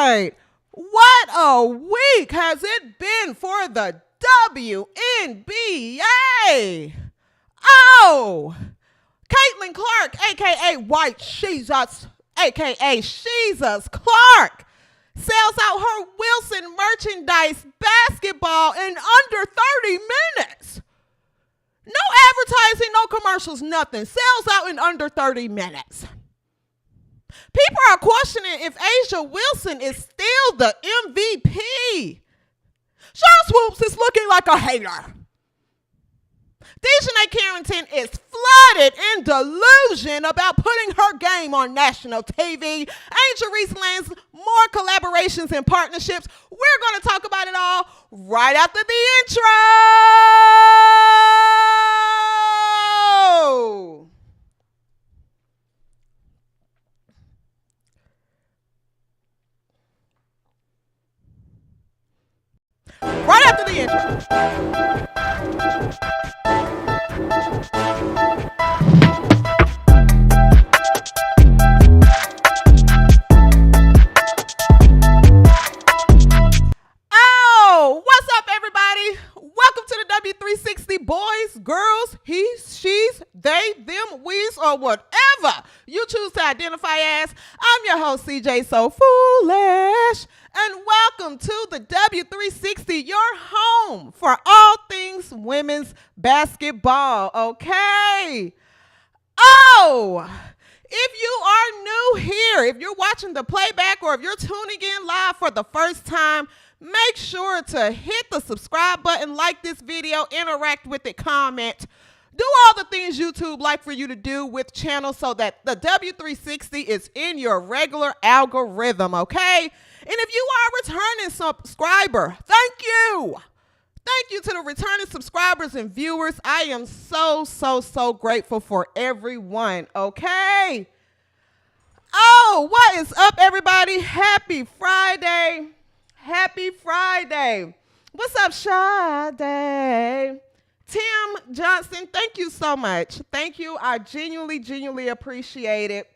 right. What a week has it been for the WNBA? Oh, Caitlin Clark, a.k.a. White Jesus, a.k.a. Jesus Clark, sells out her Wilson merchandise basketball in under 30 minutes. No advertising, no commercials, nothing. Sells out in under 30 minutes. People are questioning if Angeel Wilson is still the MVP. Shery Swoopes is looking like a hater. DiJonai Carrington is flooded in delusion about putting her game on national TV. Angeel Reese lands more collaborations and partnerships. We're going to talk about it all right after the intro. Right after the intro. Oh, what's up, everybody? Welcome to the W360 boys, girls, he's, she's, they, them, we's, or whatever you choose to identify as. I'm your host, CJSoFoolish, and welcome to the W360, your home for all things women's basketball, okay? Oh, if you are new here, if you're watching the playback or if you're tuning in live for the first time, make sure to hit the subscribe button, like this video, interact with it, comment. Do all the things YouTube like for you to do with channels so that the W360 is in your regular algorithm, okay? And if you are a returning subscriber, thank you. Thank you to the returning subscribers and viewers. I am so grateful for everyone, okay? Oh, what is up, everybody? Happy Friday. Happy Friday. What's up, Sade? Tim Johnson, thank you so much. Thank you. I genuinely appreciate it.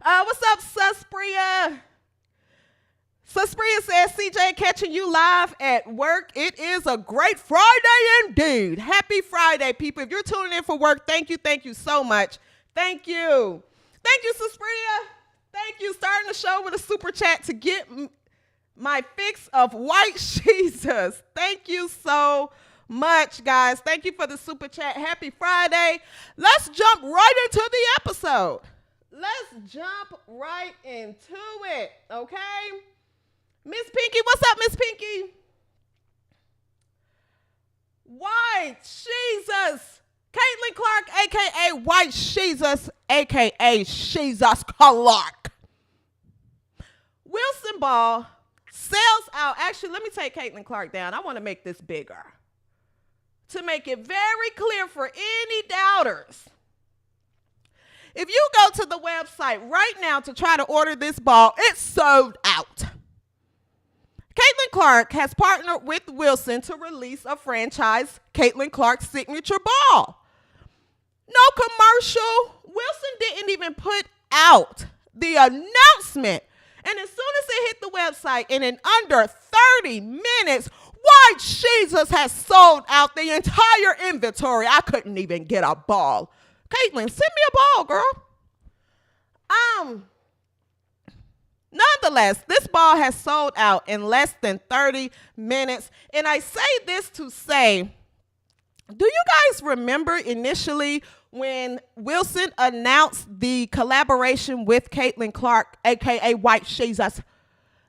What's up, Suspria? Suspria says, CJ, catching you live at work. It is a great Friday indeed. Happy Friday, people. If you're tuning in for work, thank you so much. Thank you. Thank you, Suspria. Thank you. Starting the show with a super chat to get my fix of white Jesus. Thank you so much, guys. Thank you for the super chat. Happy Friday. Let's jump right into the episode. Let's jump right into it, okay? Miss Pinky, what's up, Miss Pinky? White Jesus. Caitlin Clark, a.k.a. White Jesus, a.k.a. Jesus Clark. Wilson Ball sells out. Actually, let me take Caitlin Clark down. I want to make this bigger to make it very clear for any doubters. If you go to the website right now to try to order this ball, it's sold out. Caitlin Clark has partnered with Wilson to release a franchise Caitlin Clark signature ball. No commercial. Wilson didn't even put out the announcement. And as soon as it hit the website, and in under 30 minutes, White Jesus has sold out the entire inventory. I couldn't even get a ball. Caitlin, send me a ball, girl. Nonetheless, this ball has sold out in less than 30 minutes. And I say this to say, do you guys remember initially when Wilson announced the collaboration with Caitlin Clark, a.k.a. White Jesus?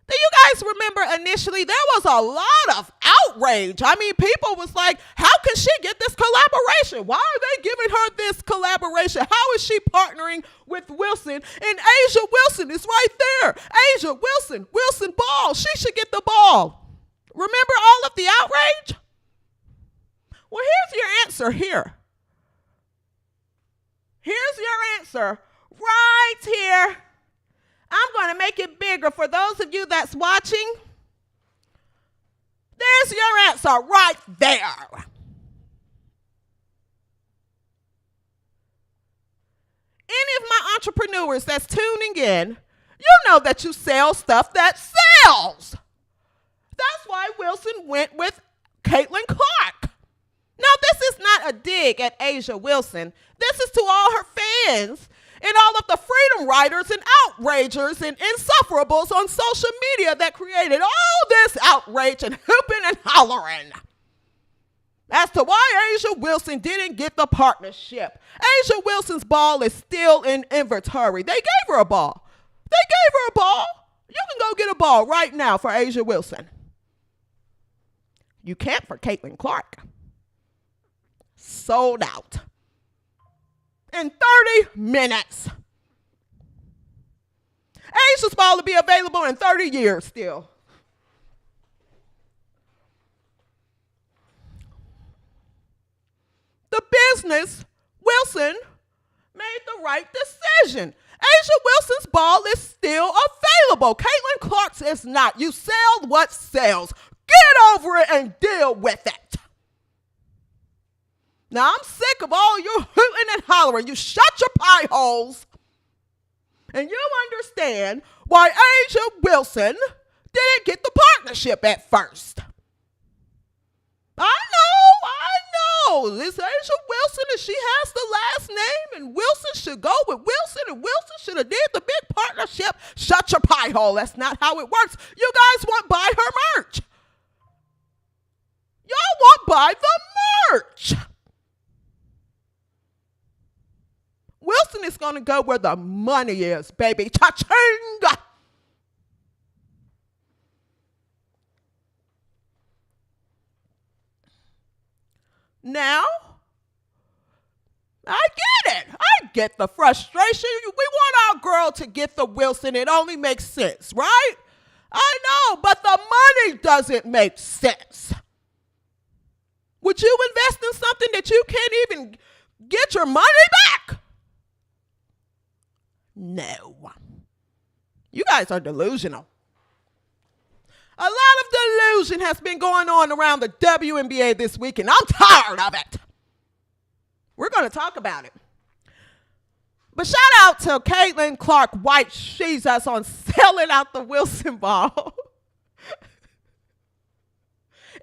Do you guys remember initially there was a lot of outrage? I mean, people was like, how can she get this collaboration? Why are they giving her this collaboration? How is she partnering with Wilson? And Angeel Wilson is right there. Angeel Wilson, Wilson Ball. She should get the ball. Remember all of the outrage? Well, here's your answer here. Here's your answer right here. I'm going to make it bigger for those of you that's watching. There's your answer right there. Any of my entrepreneurs that's tuning in, You know that you sell stuff that sells. That's why Wilson went with Caitlin Clark. Now, this is not a dig at Angeel Wilson. This is to all her fans and all of the freedom riders and outragers and insufferables on social media that created all this outrage and hooping and hollering as to why Angeel Wilson didn't get the partnership. Angeel Wilson's ball is still in inventory. They gave her a ball. You can go get a ball right now for Angeel Wilson. You can't for Caitlin Clark. Sold out in 30 minutes. Angeel's ball will be available in 30 years still. The business, Wilson made the right decision. Angeel Wilson's ball is still available. Caitlin Clark's is not. You sell what sells. Get over it and deal with it. Now, I'm sick of all your hooting and hollering. You shut your pie holes. And you understand why Angeel Wilson didn't get the partnership at first. I know. This Angeel Wilson, and she has the last name, and Wilson should go with Wilson, and Wilson should have did the big partnership. Shut your pie hole. That's not how it works. You guys won't buy her merch. Y'all won't buy the merch. Wilson is going to go where the money is, baby. Cha-ching! Now, I get it. I get the frustration. We want our girl to get the Wilson. It only makes sense, right? I know, but the money doesn't make sense. Would you invest in something that you can't even get your money back? No. You guys are delusional. A lot of delusion has been going on around the WNBA this week, and I'm tired of it. We're going to talk about it. But shout out to Caitlin Clark White. She's us on selling out the Wilson ball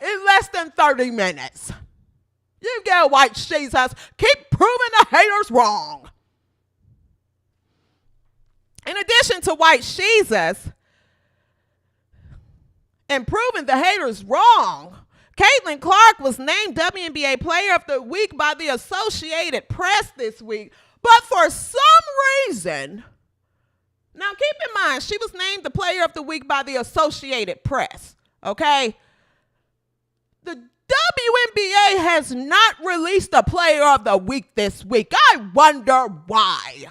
in less than 30 minutes. You get White She's us. Keep proving the haters wrong. In addition to White She's us and proving the haters wrong, Caitlin Clark was named WNBA Player of the Week by the Associated Press this week. But for some reason, now keep in mind, she was named the Player of the Week by the Associated Press, okay? The WNBA has not released a Player of the Week this week. I wonder why.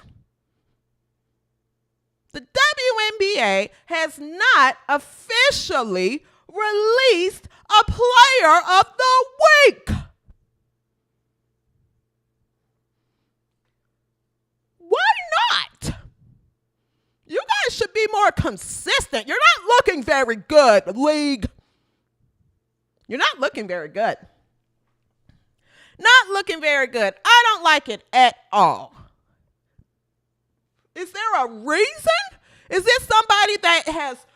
The WNBA has not officially released a Player of the Week. Why not? You guys should be more consistent. You're not looking very good, league. You're not looking very good. Not looking very good. I don't like it at all. Is there a reason? Is this somebody that has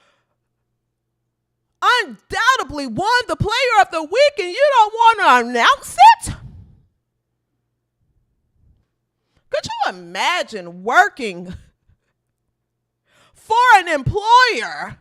undoubtedly won the Player of the Week and you don't want to announce it? Could you imagine working for an employer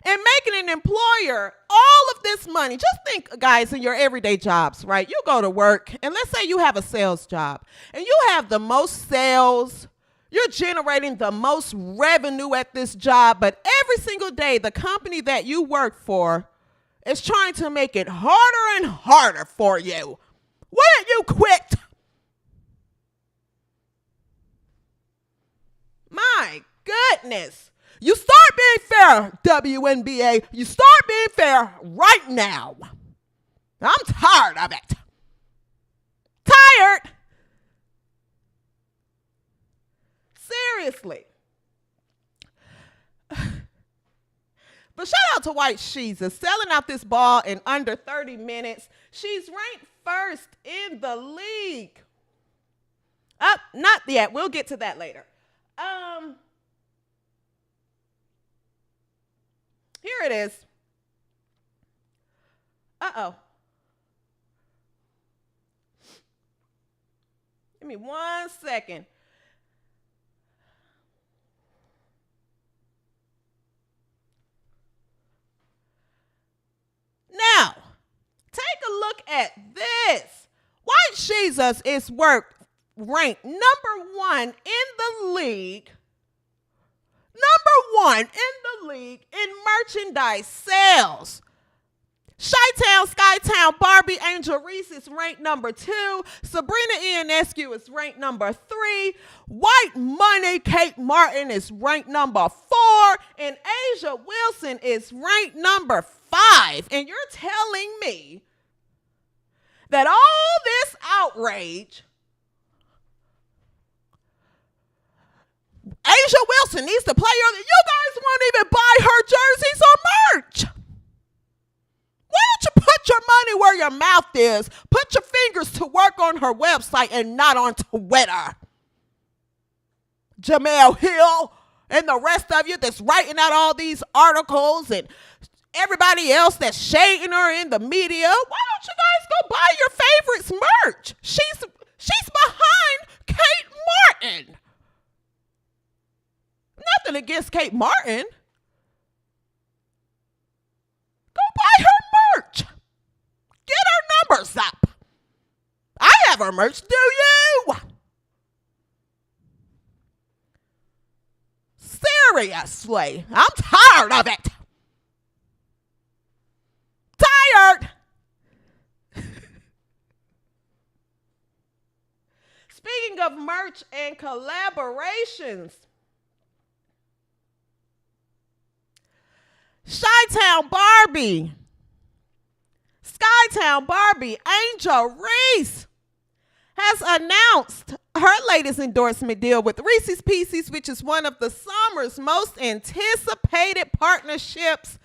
and making an employer all of this money? Just think, guys, in your everyday jobs, right? You go to work, and let's say you have a sales job, and you have the most sales. You're generating the most revenue at this job, but every single day, the company that you work for is trying to make it harder and harder for you. Wouldn't you quit? My goodness. You start being fair, WNBA. You start being fair right now. I'm tired of it. Tired. Seriously. But shout out to White She's selling out this ball in under 30 minutes. She's ranked first in the league. Not yet. We'll get to that later. it is. Uh-oh. Give me 1 second. Now, take a look at this. White Jesus is ranked number 1 in the league. Number 1 in the league in merchandise sales. Chi-Town, Skytown, Barbie, Angeel Reese is ranked number 2. Sabrina Ionescu is ranked number 3. White Money, Kate Martin is ranked number 4. And Asia Wilson is ranked number 5. And you're telling me that all this outrage, Asia Wilson needs to play her. You guys won't even buy her jerseys or merch. Why don't you put your money where your mouth is? Put your fingers to work on her website and not on Twitter. Jamel Hill and the rest of you that's writing out all these articles and everybody else that's shading her in the media. Why don't you guys go buy your favorites merch? She's behind Kate Martin. Nothing against Kate Martin. Go buy her merch. Get her numbers up. I have her merch. Do you? Seriously, I'm tired of it. Tired. Speaking of merch and collaborations, Chi-Town Barbie, Skytown Barbie, Angeel Reese has announced her latest endorsement deal with Reese's Pieces, which is one of the summer's most anticipated partnerships.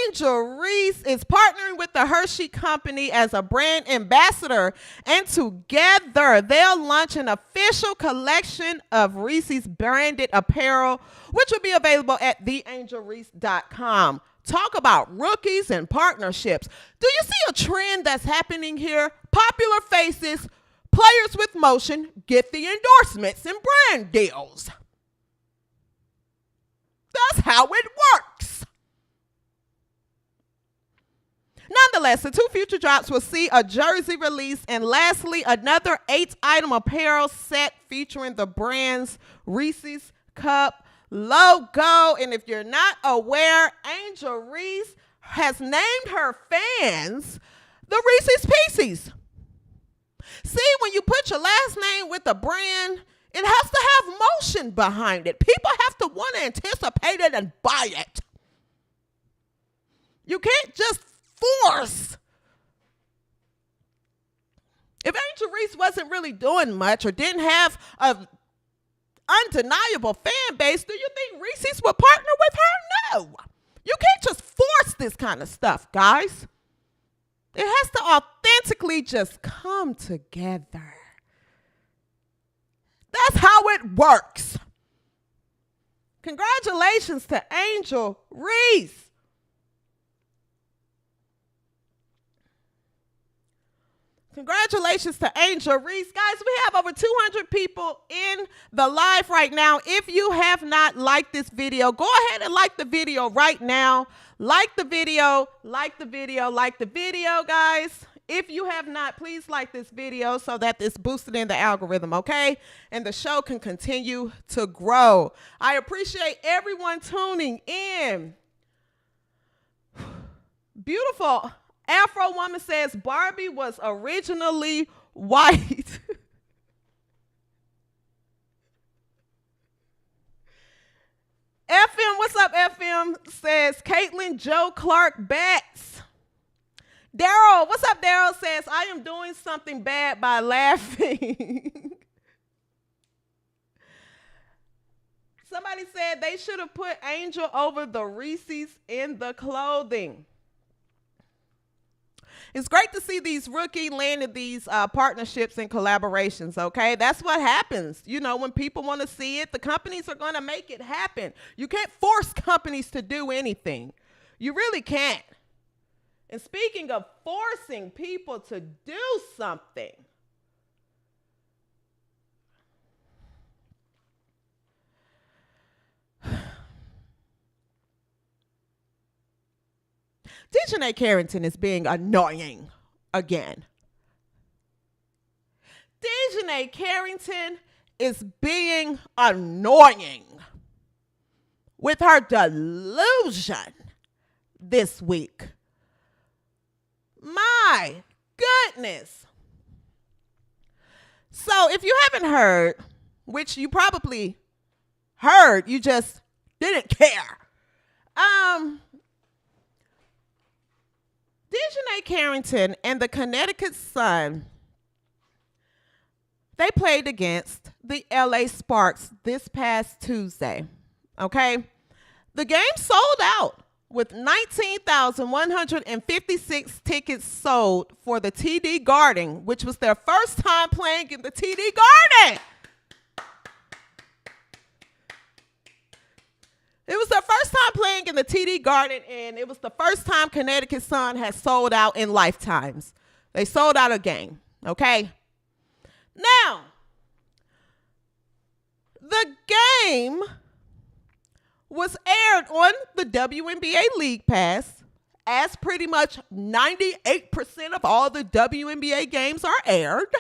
Angeel Reese is partnering with the Hershey Company as a brand ambassador, and together they'll launch an official collection of Reese's branded apparel, which will be available at theangelreese.com. Talk about rookies and partnerships. Do you see a trend that's happening here? Popular faces, players with motion, get the endorsements and brand deals. That's how it works. Nonetheless, the 2 future drops will see a jersey release, and lastly, another 8-item apparel set featuring the brand's Reese's Cup logo. And if you're not aware, Angeel Reese has named her fans the Reese's Pieces. See, when you put your last name with a brand, it has to have motion behind it. People have to want to anticipate it and buy it. You can't just force. If Angeel Reese wasn't really doing much or didn't have an undeniable fan base, do you think Reese's would partner with her? No. You can't just force this kind of stuff, guys. It has to authentically just come together. That's how it works. Congratulations to Angeel Reese. Congratulations to Angeel Reese. Guys, we have over 200 people in the live right now. If you have not liked this video, go ahead and like the video right now. Like the video, like the video, like the video, guys. If you have not, please like this video so that it's boosted in the algorithm, okay? And the show can continue to grow. I appreciate everyone tuning in. Beautiful. Afro Woman says Barbie was originally white. FM, what's up, FM? Says Caitlin Joe Clark Betts. Daryl, what's up, Daryl? Says I am doing something bad by laughing. Somebody said they should have put Angel over the Reese's in the clothing. It's great to see these rookie landing these partnerships and collaborations, okay? That's what happens. You know, when people want to see it, the companies are going to make it happen. You can't force companies to do anything. You really can't. And speaking of forcing people to do something, DiJonai Carrington is being annoying again. DiJonai Carrington is being annoying with her delusion this week. My goodness. So if you haven't heard, which you probably heard, you just didn't care. DiJonai Carrington and the Connecticut Sun, they played against the LA Sparks this past Tuesday. Okay? The game sold out with 19,156 tickets sold for the TD Garden, which was their first time playing in the TD Garden. It was their first time playing in the TD Garden, and it was the first time Connecticut Sun has sold out in lifetimes. They sold out a game, okay? Now, the game was aired on the WNBA League Pass, as pretty much 98% of all the WNBA games are aired.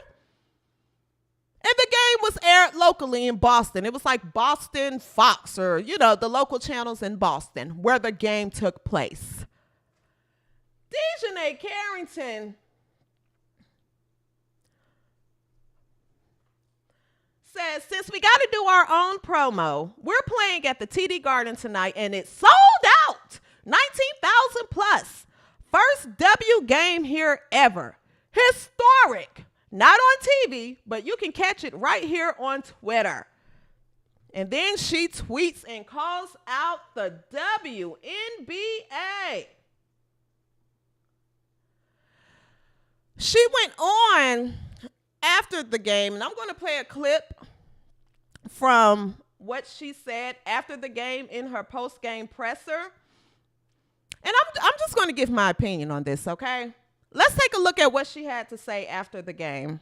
And the game was aired locally in Boston. It was like Boston Fox or, the local channels in Boston where the game took place. DiJonai Carrington says, since we got to do our own promo, we're playing at the TD Garden tonight, and it's sold out. 19,000 plus. First W game here ever. Historic. Not on TV, but you can catch it right here on Twitter. And then she tweets and calls out the WNBA. She went on after the game, and I'm going to play a clip from what she said after the game in her post-game presser. And I'm just going to give my opinion on this, okay? Let's take a look at what she had to say after the game.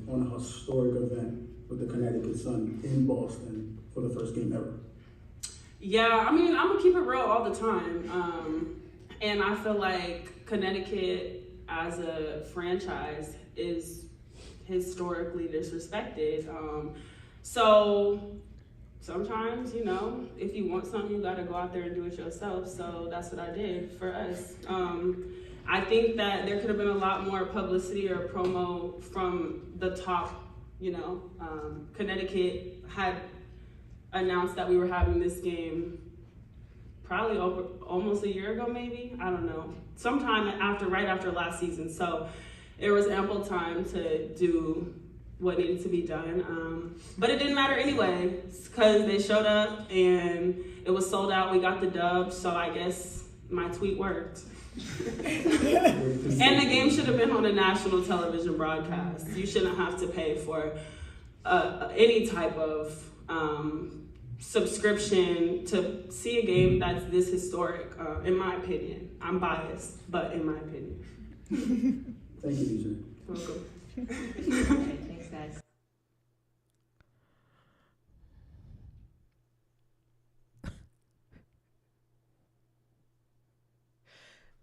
On a historic event with the Connecticut Sun in Boston for the first game ever. Yeah, I'm going to keep it real all the time. And I feel like Connecticut as a franchise is historically disrespected. So sometimes, if you want something, you got to go out there and do it yourself. So that's what I did for us. I think that there could have been a lot more publicity or promo from the top. Connecticut had announced that we were having this game probably almost a year ago, maybe. I don't know. Sometime right after last season. So there was ample time to do what needed to be done. But it didn't matter anyway, because they showed up and it was sold out. We got the dub, so I guess my tweet worked. And the game should have been on a national television broadcast. You shouldn't have to pay for any type of subscription to see a game that's this historic, in my opinion. I'm biased, but in my opinion. Thank you, DJ. Welcome. Okay, thanks, guys.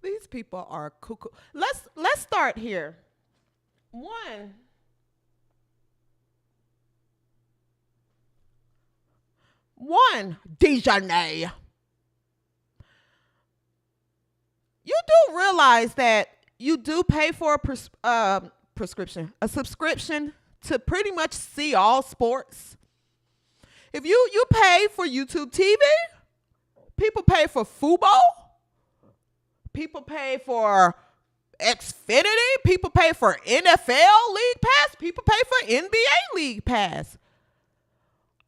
These people are cuckoo. Let's start here. One, DiJonai. You do realize that you do pay for a subscription to pretty much see all sports. If you pay for YouTube TV, people pay for Fubo, people pay for Xfinity, people pay for NFL League Pass, people pay for NBA League Pass.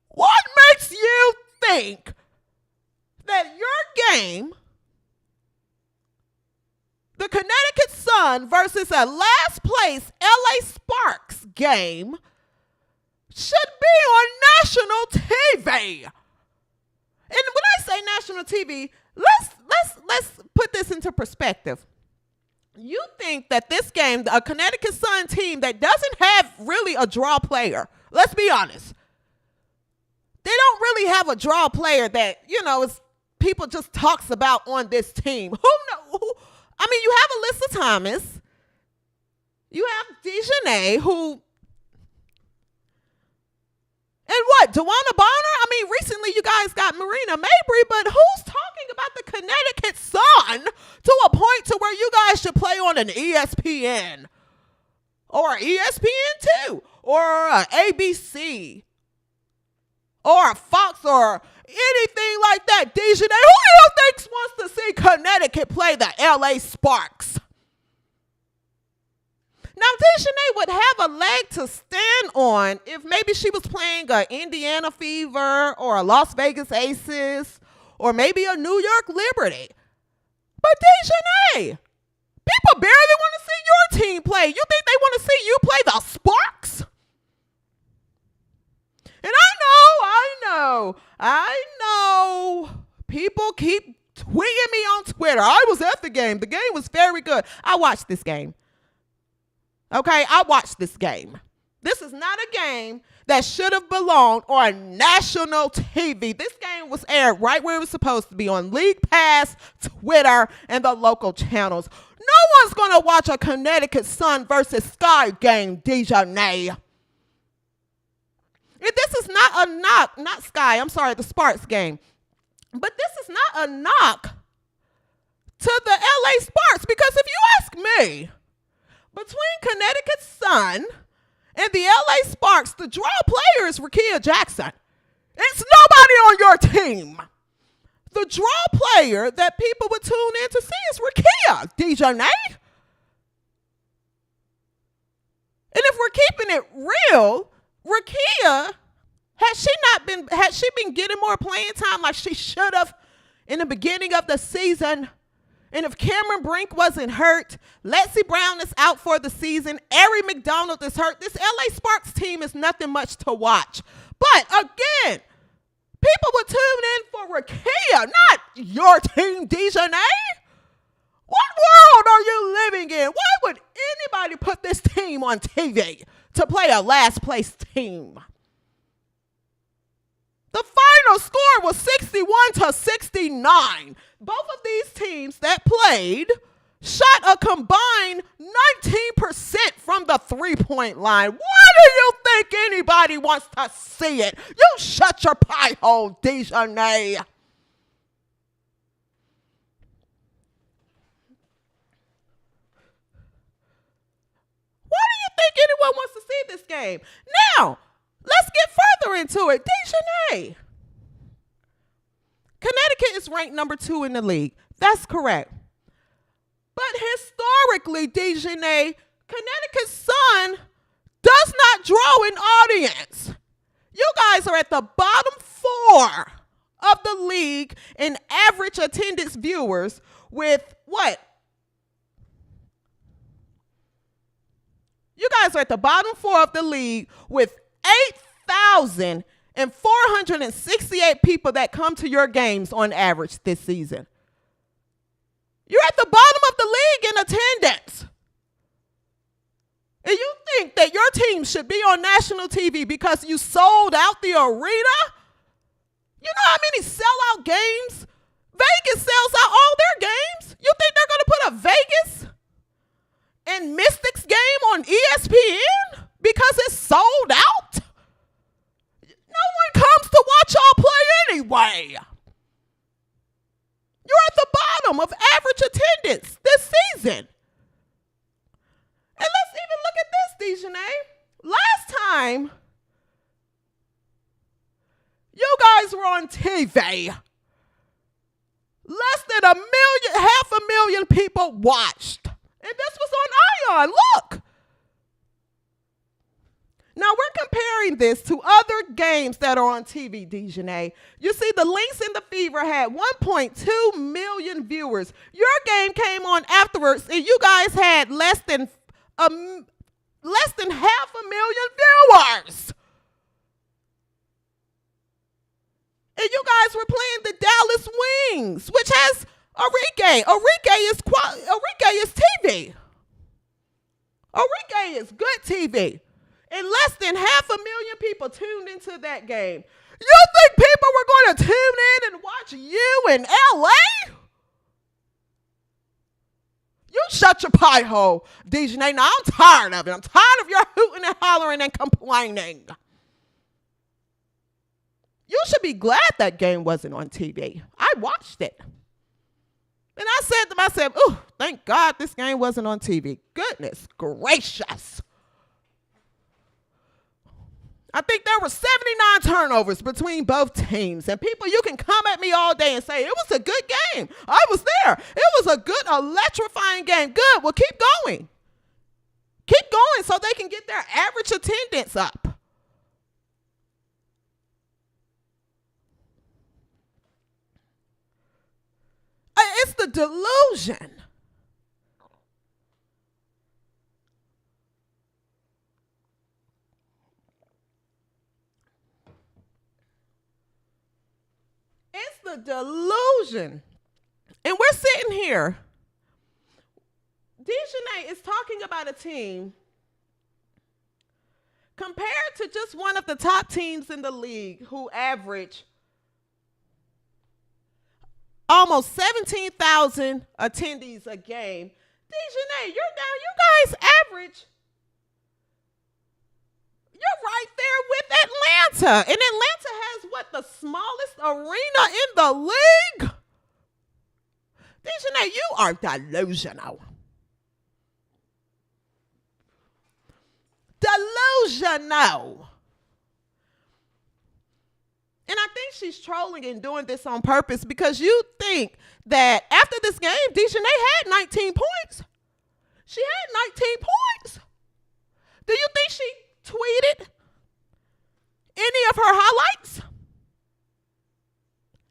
What makes you think that your game, the Connecticut Sun versus a last place LA Sparks game, should be on national TV? when I say national TV, let's put this into perspective. You think that this game, a Connecticut Sun team that doesn't have really a draw player, let's be honest. They don't really have a draw player that, is people just talks about on this team. I mean, you have Alyssa Thomas. You have DiJonai, who, and what, DeWanna Bonner? I mean, recently you guys got Marina Mabry, but who's talking about the Connecticut Sun to a point to where you guys should play on an ESPN or ESPN2 or ABC or a Fox or anything like that? DiJonai, who do you think wants to see Connecticut play the LA Sparks? Now, DiJonai would have a leg to stand on if maybe she was playing a Indiana Fever or a Las Vegas Aces or maybe a New York Liberty. But DiJonai, people barely want to see your team play. You think they want to see you play the Sparks? And I know, people keep tweeting me on Twitter. I was at the game. The game was very good. I watched this game. Okay, I watched this game. This is not a game that should have belonged on national TV. This game was aired right where it was supposed to be, on League Pass, Twitter, and the local channels. No one's going to watch a Connecticut Sun versus Sky game, DiJonai. And this is not a knock, not Sky, I'm sorry, the Sparks game. But this is not a knock to the LA Sparks, because if you ask me, between Connecticut Sun and the LA Sparks, the draw player is Rickea Jackson. It's nobody on your team. The draw player that people would tune in to see is Rickea, DiJonai. And if we're keeping it real, Rickea, had she been getting more playing time like she should have in the beginning of the season? And if Cameron Brink wasn't hurt, Lexi Brown is out for the season, Ari McDonald is hurt, this LA Sparks team is nothing much to watch. But again, people would tune in for Rickea, not your team, DiJonai. What world are you living in? Why would anybody put this team on TV to play a last place team? The final score was 61-69. Both of these teams that played shot a combined 19% from the three-point line. Why do you think anybody wants to see it? You shut your pie hole, DiJonai. Why do you think anyone wants to see this game? Now, let's get further into it. DiJonai. Connecticut is ranked number 2 in the league. That's correct. But historically, DiJonai, Connecticut Sun does not draw an audience. You guys are at the bottom 4 of the league in average attendance viewers with what? You guys are at the bottom 4 of the league with 8,468 people that come to your games on average this season. You're at the bottom of the league in attendance. And you think that your team should be on national TV because you sold out the arena? You know how many sellout games? Vegas sells out all their games. You think they're going to put a Vegas and Mystics game on ESPN because it's sold out? No one comes to watch y'all play anyway. You're at the bottom of average attendance this season. And let's even look at this, DiJonai. Last time you guys were on TV, less than 500,000 people watched. And this was on Ion. Look. Now, we're comparing this to other games that are on TV, DiJonai. You see, the Lynx and the Fever had 1.2 million viewers. Your game came on afterwards, and you guys had less than 500,000 viewers. And you guys guys were playing the Dallas Wings, which has Enrique. Enrique is TV. Enrique is good TV. And less than 500,000 people tuned into that game. You think people were going to tune in and watch you in LA? You shut your pie hole, DiJonai. Now I'm tired of it. I'm tired of your hooting and hollering and complaining. You should be glad that game wasn't on TV. I watched it. And I said to myself, oh, thank God this game wasn't on TV. Goodness gracious. I think there were 79 turnovers between both teams. And people, you can come at me all day and say, it was a good game. I was there. It was a good, electrifying game. Good. Well, keep going. Keep going so they can get their average attendance up. It's the delusion. It's the delusion. And we're sitting here. DiJonai is talking about a team compared to just one of the top teams in the league who average almost 17,000 attendees a game. DiJonai, you guys average. You're right there with Atlanta. And Atlanta has what, the smallest arena in the league? DiJonai, you are delusional. Delusional. And I think she's trolling and doing this on purpose because you think that after this game, DiJonai had 19 points. She had 19 points. Do you think she tweeted any of her highlights?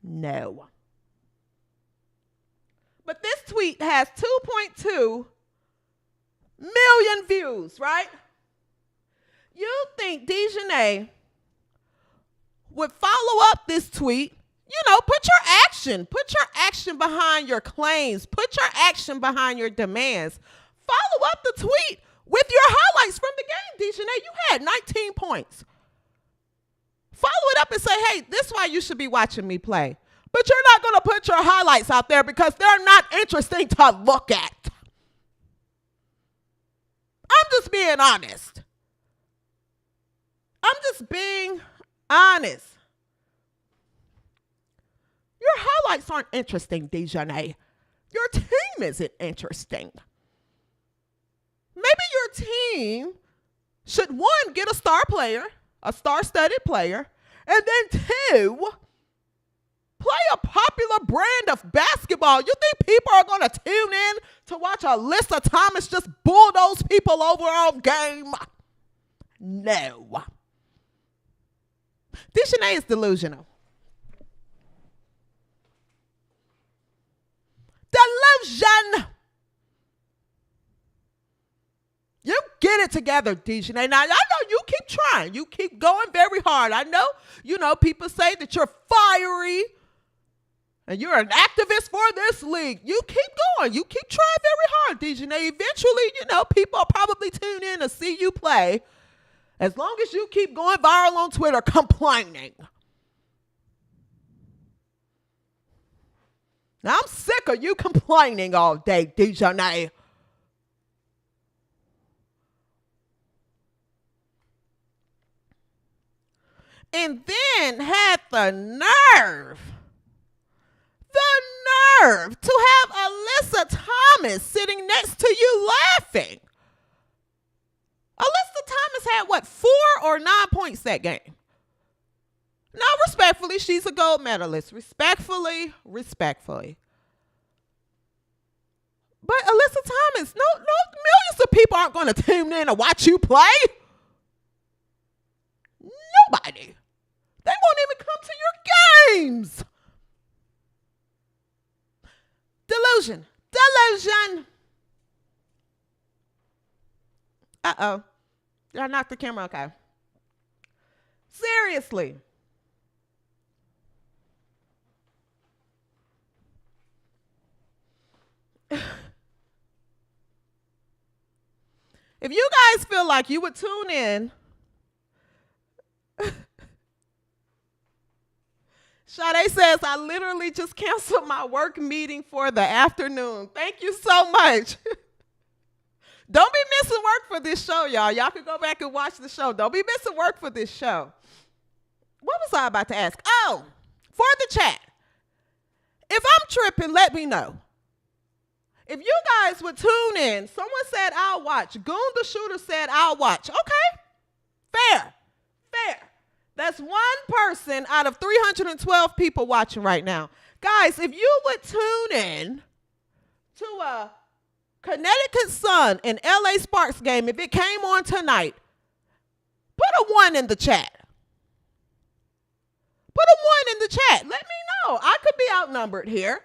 No. But this tweet has 2.2 million views, right? You think DiJonai would follow up this tweet, put your action behind your claims, put your action behind your demands. Follow up the tweet with your highlights from the game, DiJonai. You had 19 points. Follow it up and say, hey, this is why you should be watching me play. But you're not going to put your highlights out there because they're not interesting to look at. I'm just being honest. I'm just being honest. Your highlights aren't interesting, DiJonai. Your team isn't interesting. Maybe your team should, one, get a star player, a star-studded player, and then two, play a popular brand of basketball. You think people are going to tune in to watch Alyssa Thomas just bulldoze people over all game? No. DiJonai is delusional. Delusion. You get it together, DiJonai. Now, I know you keep trying. You keep going very hard. I know, people say that you're fiery and you're an activist for this league. You keep going. You keep trying very hard, DiJonai. Eventually, people will probably tune in to see you play as long as you keep going viral on Twitter complaining. Now, I'm sick of you complaining all day, DiJonai. And then had the nerve to have Alyssa Thomas sitting next to you laughing. Alyssa Thomas had, 4 or 9 points that game? Now, respectfully, she's a gold medalist. Respectfully. But Alyssa Thomas, no, millions of people aren't going to tune in to watch you play. Nobody. They won't even come to your games. Delusion. Uh-oh. Did I knock the camera? Okay. Seriously. If you guys feel like you would tune in, Sade says, I literally just canceled my work meeting for the afternoon. Thank you so much. Don't be missing work for this show, y'all. Y'all can go back and watch the show. Don't be missing work for this show. What was I about to ask? Oh, for the chat. If I'm tripping, let me know. If you guys would tune in, someone said I'll watch. Goon the Shooter said I'll watch. Okay. Fair. That's one person out of 312 people watching right now. Guys, if you would tune in to a Connecticut Sun and LA Sparks game, if it came on tonight, put a 1 in the chat. Put a 1 in the chat. Let me know. I could be outnumbered here.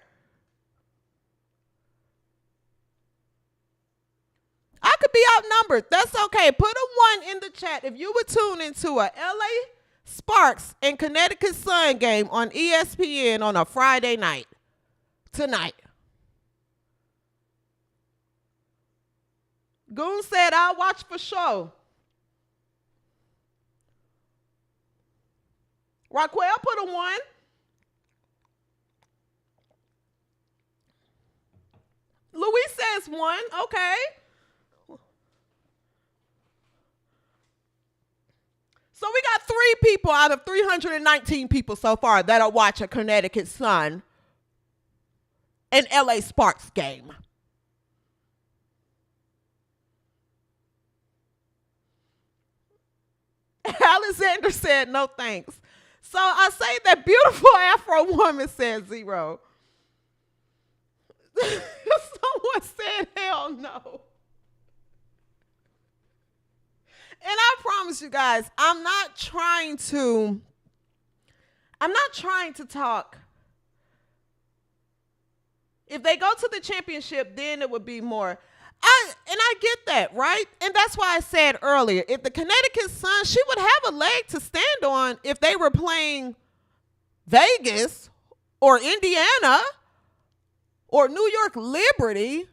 I could be outnumbered. That's okay. Put a 1 in the chat if you would tune into a LA Sparks and Connecticut Sun game on ESPN on a Friday night tonight. Goon said, I'll watch for sure. Raquel put a 1. Louis says 1. Okay. So we got 3 people out of 319 people so far that'll watch a Connecticut Sun and LA Sparks game. Alexander said no thanks. So I say that beautiful Afro woman said 0. Someone said hell no. And I promise you guys, I'm not trying to talk. If they go to the championship, then it would be more. I get that, right? And that's why I said earlier, if the Connecticut Sun, she would have a leg to stand on if they were playing Vegas or Indiana or New York Liberty.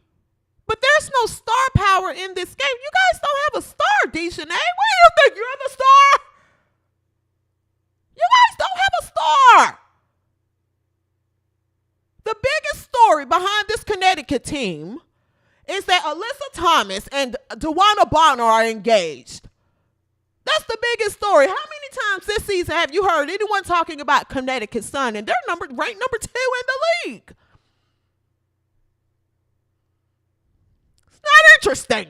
But there's no star power in this game. You guys don't have a star, DiJonai. Where do you think you're the star? You guys don't have a star. The biggest story behind this Connecticut team is that Alyssa Thomas and DeWanna Bonner are engaged. That's the biggest story. How many times this season have you heard anyone talking about Connecticut Sun and they're ranked number 2 in the league? Not interesting.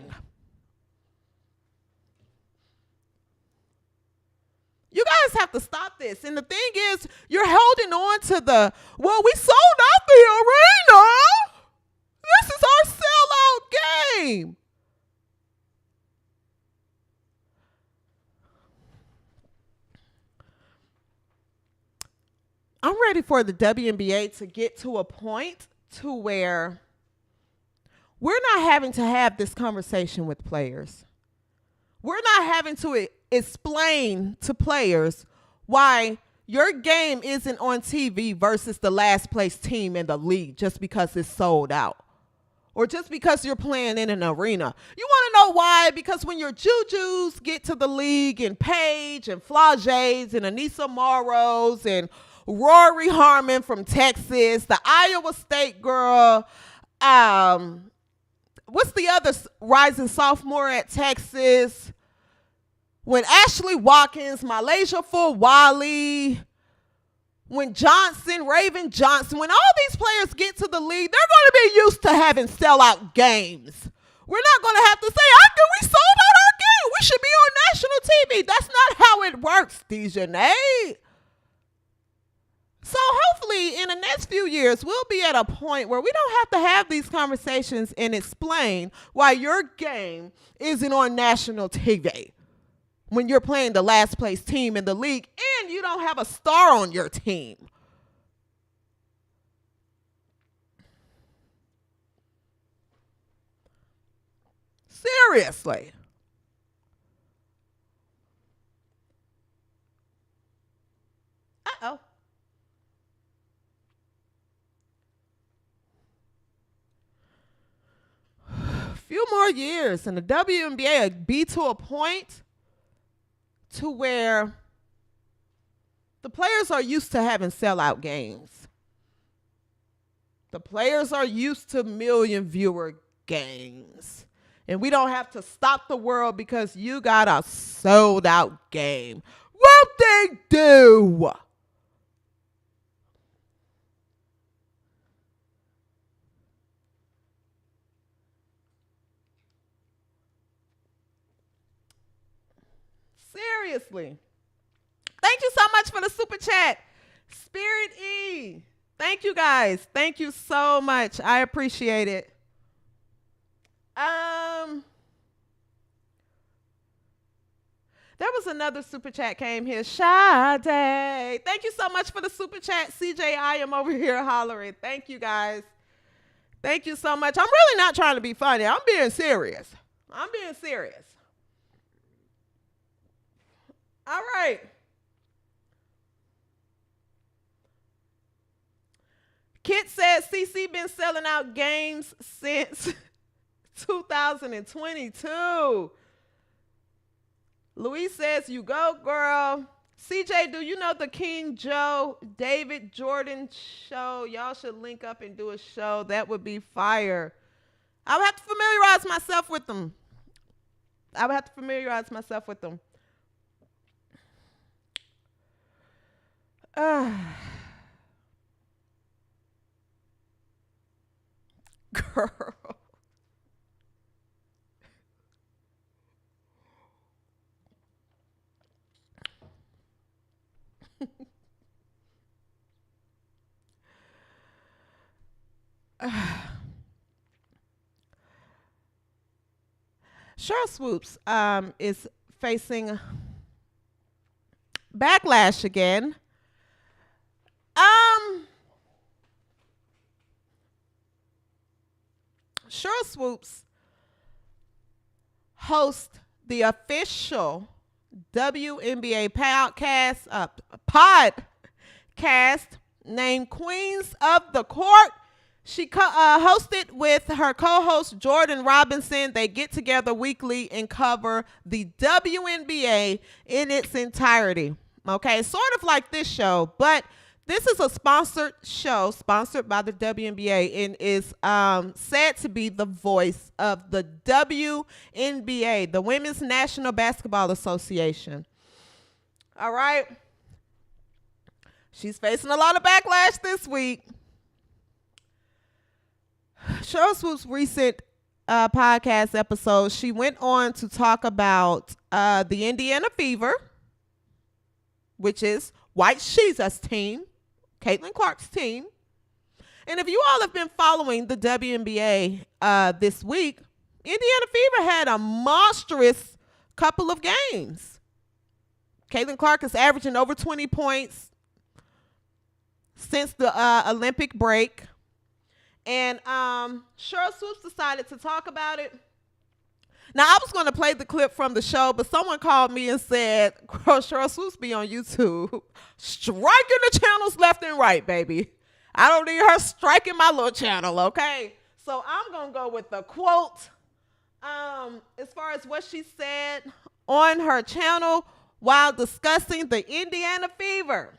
You guys have to stop this. And the thing is, you're holding on to we sold out the arena. This is our sellout game. I'm ready for the WNBA to get to a point to where we're not having to have this conversation with players. We're not having to explain to players why your game isn't on TV versus the last place team in the league just because it's sold out or just because you're playing in an arena. You want to know why? Because when your Jujus get to the league and Paige and Flage's and Anissa Morrows and Rory Harmon from Texas, the Iowa State girl, what's the other rising sophomore at Texas? When Ashley Watkins, Malaysia Fulwale, when Raven Johnson, when all these players get to the league, they're going to be used to having sellout games. We're not going to have to say, we sold out our game. We should be on national TV. That's not how it works, DiJonai. So hopefully in the next few years, we'll be at a point where we don't have to have these conversations and explain why your game isn't on national TV when you're playing the last place team in the league and you don't have a star on your team. Seriously. Uh-oh. few more years and the WNBA will be to a point to where the players are used to having sellout games. The players are used to million viewer games. And we don't have to stop the world because you got a sold out game. Won't they do? Seriously. Thank you so much for the super chat. Spirit E. Thank you guys. Thank you so much. I appreciate it. There was another super chat came here. Sade. Thank you so much for the super chat. CJ, I am over here hollering. Thank you guys. Thank you so much. I'm really not trying to be funny. I'm being serious. I'm being serious. All right. Kit said CC been selling out games since 2022. Louise says, you go, girl. CJ, do you know the King Joe David Jordan show? Y'all should link up and do a show. That would be fire. I would have to familiarize myself with them. Girl. Shery Swoopes is facing backlash again. Shery Swoopes hosts the official WNBA podcast named Queens of the Court. She hosted with her co-host Jordan Robinson. They get together weekly and cover the WNBA in its entirety. Okay, sort of like this show, but this is a sponsored show, sponsored by the WNBA, and is said to be the voice of the WNBA, the Women's National Basketball Association. All right. She's facing a lot of backlash this week. Shery Swoopes' recent podcast episode, she went on to talk about the Indiana Fever, which is White Sheez's team, Caitlin Clark's team. And if you all have been following the WNBA this week, Indiana Fever had a monstrous couple of games. Caitlin Clark is averaging over 20 points since the Olympic break. And Shery Swoopes decided to talk about it. Now, I was going to play the clip from the show, but someone called me and said, girl, Shery Swoopes be on YouTube striking the channels left and right, baby. I don't need her striking my little channel, okay? So I'm going to go with the quote as far as what she said on her channel while discussing the Indiana Fever.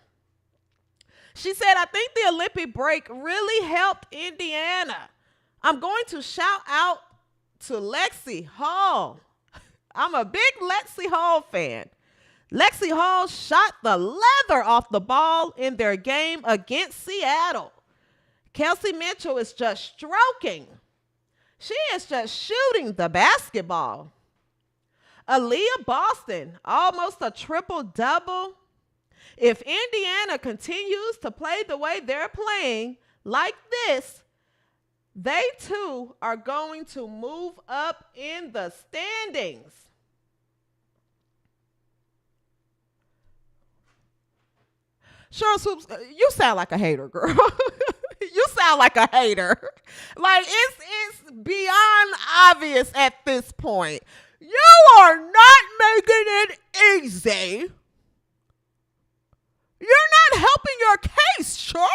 She said, I think the Olympic break really helped Indiana. I'm going to shout out to Lexi Hall. I'm a big Lexi Hall fan. Lexi Hall shot the leather off the ball in their game against Seattle. Kelsey Mitchell is just stroking. She is just shooting the basketball. Aaliyah Boston, almost a triple-double. If Indiana continues to play the way they're playing like this, they too are going to move up in the standings. Shery Swoopes, you sound like a hater, girl. You sound like a hater. Like it's beyond obvious at this point. You are not making it easy. You're not helping your case, Sheryl,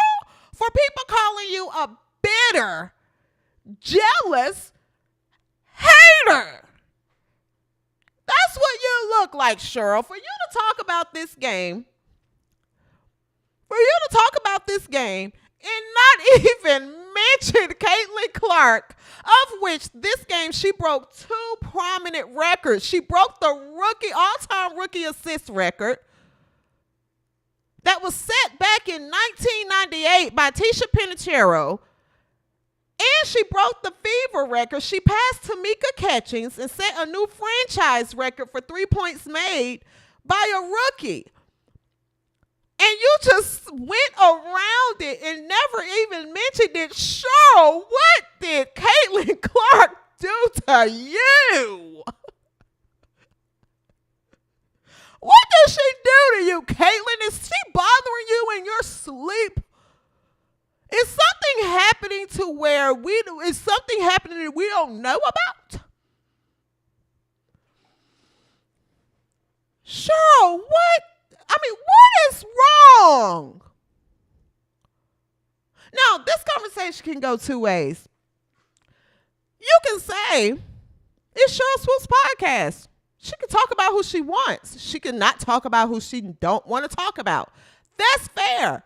for people calling you a bitter, jealous hater. That's what you look like, Sheryl. For you to talk about this game, and not even mention Caitlin Clark, of which this game she broke 2 prominent records. She broke the all-time rookie assist record that was set back in 1998 by Tisha Penicheiro. And she broke the fever record. She passed Tamika Catchings and set a new franchise record for 3 points made by a rookie. And you just went around it and never even mentioned it. Sheryl, what did Caitlin Clark do to you? What does she do to you, Caitlin? Is she bothering you in your sleep? Is something happening that we don't know about? Sheryl, what is wrong? Now, this conversation can go 2 ways. You can say, it's Sheryl Swoopes' podcast. She can talk about who she wants. She can not talk about who she don't want to talk about. That's fair.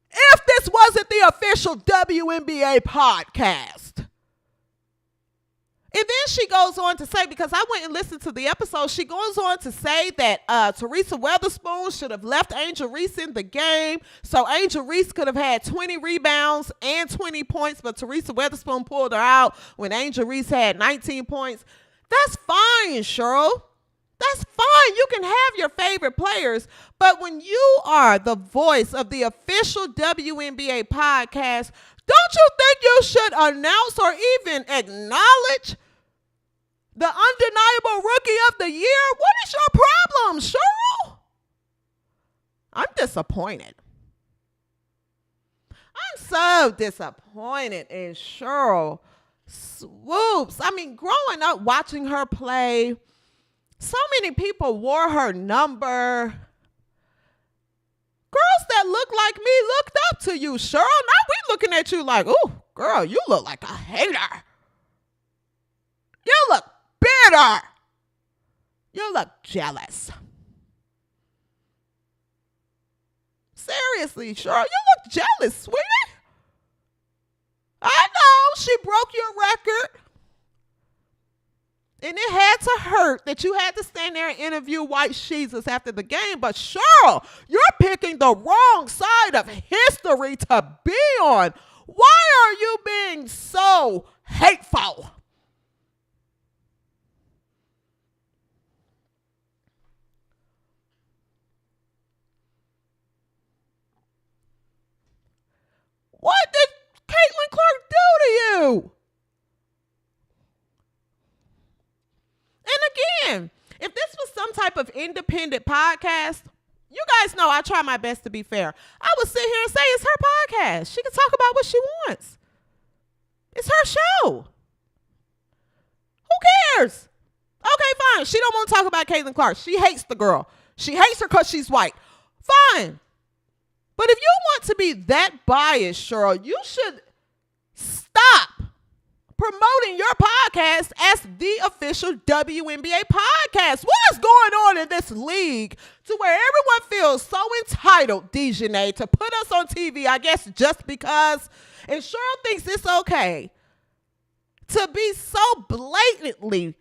If this wasn't the official WNBA podcast. And then she goes on to say, because I went and listened to the episode, she goes on to say that Teresa Weatherspoon should have left Angeel Reese in the game. So Angeel Reese could have had 20 rebounds and 20 points, but Teresa Weatherspoon pulled her out when Angeel Reese had 19 points. That's fine, Sheryl. That's fine. You can have your favorite players. But when you are the voice of the official WNBA podcast, don't you think you should announce or even acknowledge the undeniable rookie of the year? What is your problem, Sheryl? I'm disappointed. I'm so disappointed in Sheryl Swoopes. I mean, growing up watching her play, so many people wore her number. Girls that look like me looked up to you, Sheryl. Now we looking at you like, ooh, girl, you look like a hater. You look bitter. You look jealous. Seriously, Sheryl, you look jealous, sweetie. I know she broke your record. And it had to hurt that you had to stand there and interview White Jesus after the game. But Sheryl, you're picking the wrong side of history to be on. Why are you being so hateful? What did Caitlin Clark do to you? And again, if this was some type of independent podcast, you guys know I try my best to be fair. I would sit here and say it's her podcast. She can talk about what she wants. It's her show. Who cares? Okay, fine. She don't want to talk about Caitlin Clark. She hates the girl. She hates her because she's white. Fine. But if you want to be that biased, Sheryl, you should stop promoting your podcast as the official WNBA podcast. What is going on in this league to where everyone feels so entitled, DiJonai, to put us on TV, I guess just because, and Sheryl thinks it's okay to be so blatantly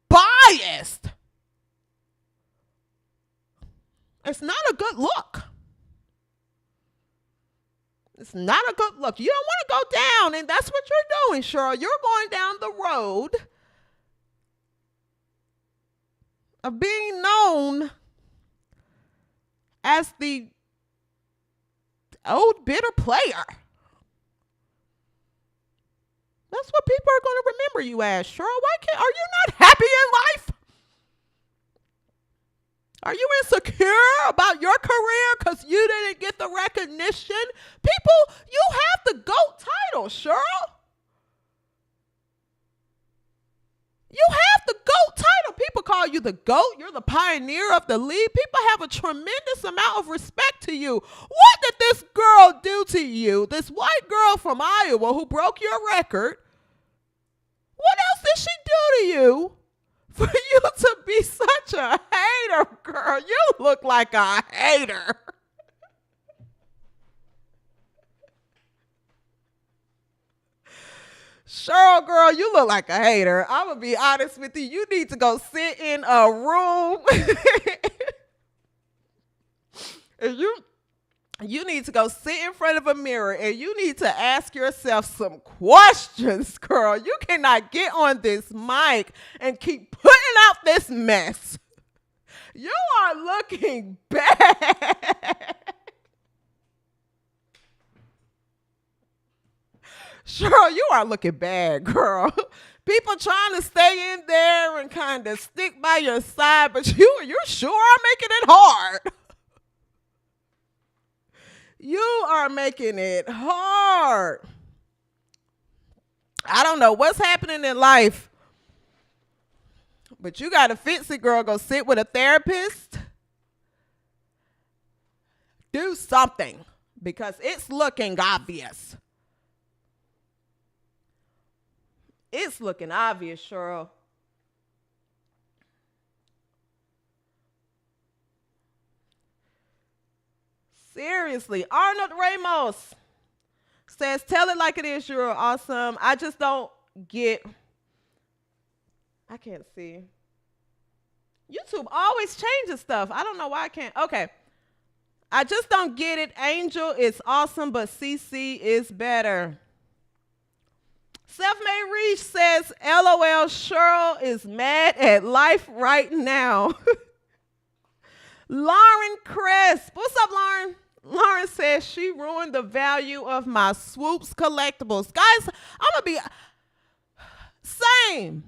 biased. It's not a good look. It's not a good look. You don't want to go down, and that's what you're doing, Sheryl. You're going down the road of being known as the old bitter player. That's what people are going to remember you as, Sheryl. Are you not happy in life? Are you insecure about your career because you didn't get the recognition? People, you have the GOAT title, Sheryl. You have the GOAT title. People call you the GOAT. You're the pioneer of the league. People have a tremendous amount of respect to you. What did this girl do to you? This white girl from Iowa who broke your record. What else did she do to you for you to be such a hater, girl? You look like a hater. Sheryl, girl, you look like a hater. I'm going to be honest with you. You need to go sit in a room. And you need to go sit in front of a mirror and you need to ask yourself some questions, girl. You cannot get on this mic and keep putting out this mess. You are looking bad. Sheryl, you are looking bad, girl. People trying to stay in there and kind of stick by your side, but you sure are making it hard. You are making it hard. I don't know what's happening in life, but you got to fix it, girl. Go sit with a therapist. Do something because it's looking obvious. It's looking obvious, Sheryl. Seriously. Arnold Ramos says, tell it like it is, you're awesome. I just don't get, I can't see. YouTube always changes stuff. I don't know why I can't. Okay. I just don't get it. Angel is awesome, but CC is better. Self-Made Reese says, LOL, Sheryl is mad at life right now. Lauren Crest. What's up, Lauren? Lauren says she ruined the value of my Swoopes collectibles. Guys, I'm going to be same.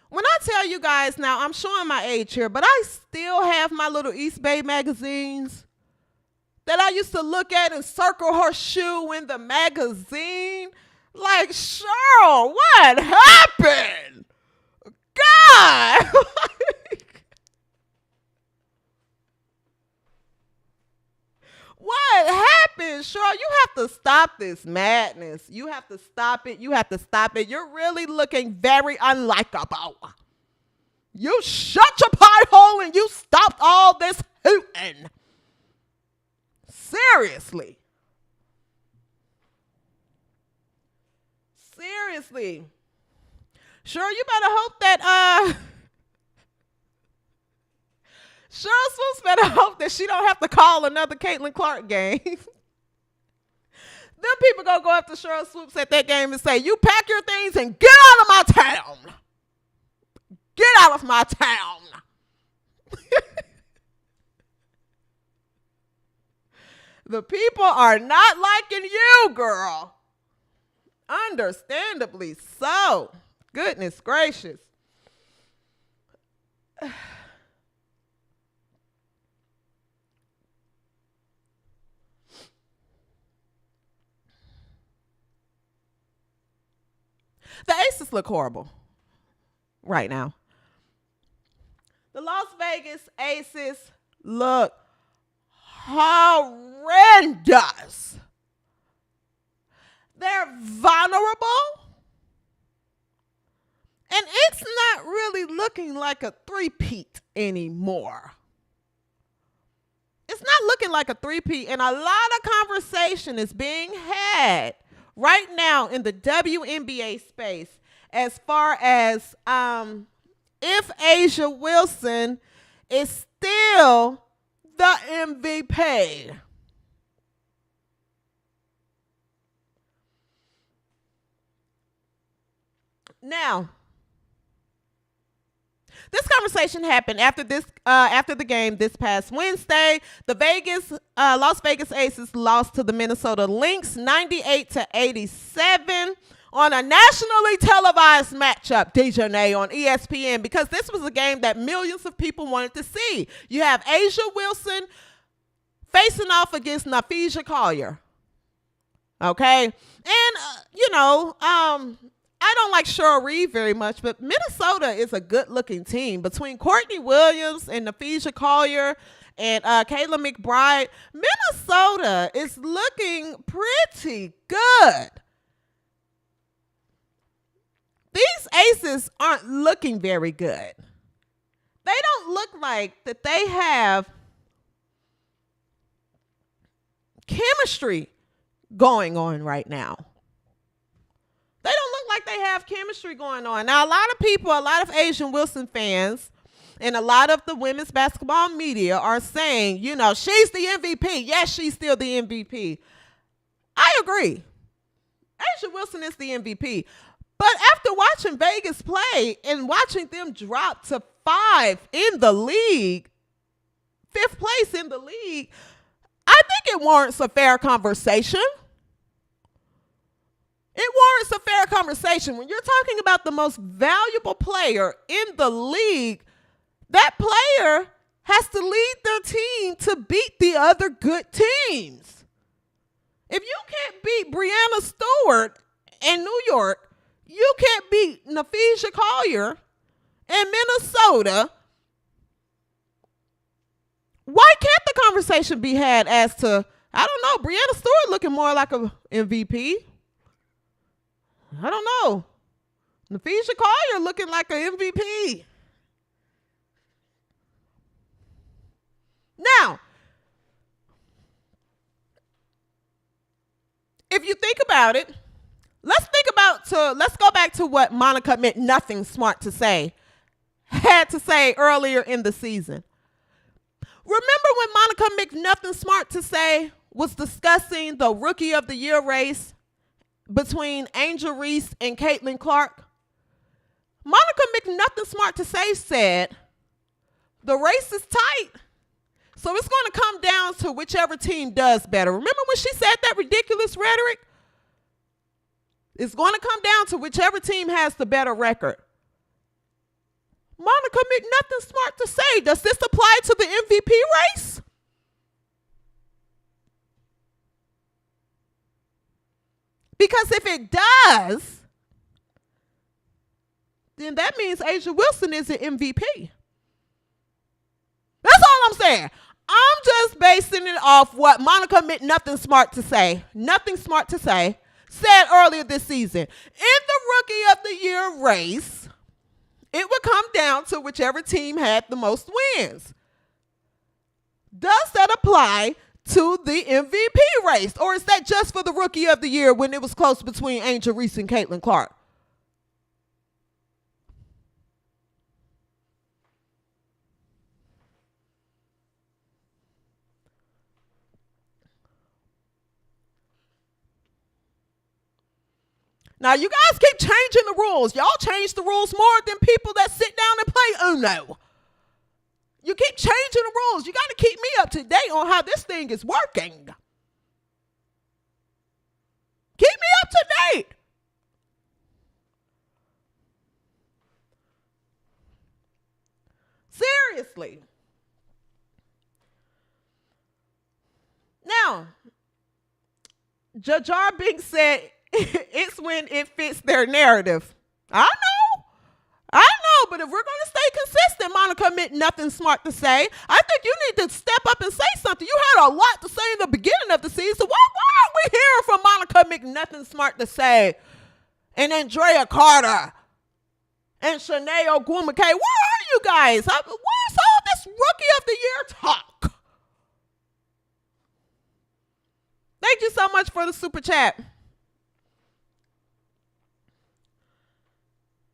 When I tell you guys now, I'm showing my age here, but I still have my little East Bay magazines that I used to look at and circle her shoe in the magazine. Like, Sheryl, what happened? God! What happened, Sheryl? You have to stop this madness. You have to stop it. You have to stop it. You're really looking very unlikable. You shut your pie hole and you stopped all this hooting. Seriously. Seriously. Sure, you better hope that Sheryl Swoopes better hope that she don't have to call another Caitlin Clark game. Them people gonna go after Sheryl Swoopes at that game and say, you pack your things and get out of my town. Get out of my town. The people are not liking you, girl. Understandably so. Goodness gracious. The Aces look horrible right now. The Las Vegas Aces look horrendous. They're vulnerable. And it's not really looking like a three-peat anymore. It's not looking like a three-peat, and a lot of conversation is being had right now in the WNBA space as far as if A'ja Wilson is still the MVP. Now, this conversation happened after the game this past Wednesday. The Las Vegas Aces lost to the Minnesota Lynx 98-87 on a nationally televised matchup, DiJonai, on ESPN, because this was a game that millions of people wanted to see. You have A'ja Wilson facing off against Napheesa Collier. Okay? And, I don't like Sheryl Reed very much, but Minnesota is a good-looking team. Between Courtney Williams and Napheesa Collier and Kayla McBride, Minnesota is looking pretty good. These Aces aren't looking very good. They don't look like that they have chemistry going on right now. They don't look like they have chemistry going on. Now, a lot of people, a lot of Angeel Wilson fans, and a lot of the women's basketball media are saying, you know, she's the MVP. Yes, she's still the MVP. I agree. Angeel Wilson is the MVP. But after watching Vegas play and watching them drop to 5 in the league, 5th place in the league, I think it warrants a fair conversation. It warrants a fair conversation. When you're talking about the most valuable player in the league, that player has to lead their team to beat the other good teams. If you can't beat Breanna Stewart in New York, you can't beat Napheesa Collier in Minnesota. Why can't the conversation be had as to, I don't know, Breanna Stewart looking more like a MVP? I don't know. Napheesa Collier looking like an MVP. Now, if you think about it, let's go back to what Monica Meant Nothing Smart to Say had to say earlier in the season. Remember when Monica Meant Nothing Smart to Say was discussing the Rookie of the Year race between Angeel Reese and Caitlin Clark? Monica Meant Nothing Smart to Say said, the race is tight, so it's going to come down to whichever team does better. Remember when she said that ridiculous rhetoric? It's going to come down to whichever team has the better record. Monica Meant Nothing Smart to Say, does this apply to the MVP race? Because if it does, then that means Angeel Wilson is an MVP. That's all I'm saying. I'm just basing it off what Monica Meant Nothing Smart to Say, Nothing Smart to Say, said earlier this season. In the Rookie of the Year race, it would come down to whichever team had the most wins. Does that apply to the MVP race? Or is that just for the Rookie of the Year when it was close between Angeel Reese and Caitlin Clark? Now, you guys keep changing the rules. Y'all change the rules more than people that sit down and play Uno. You keep changing the rules. You got to keep me up to date on how this thing is working. Keep me up to date. Seriously. Now, Judge Arbink said, it's when it fits their narrative. I know, but if we're going to stay consistent, Monica Meant Nothing Smart to Say, I think you need to step up and say something. You had a lot to say in the beginning of the season. Why aren't we hearing from Monica Meant Nothing Smart to Say and Andrea Carter and Shanae Ogwumike? Where are you guys? Where's all this Rookie of the Year talk? Thank you so much for the super chat.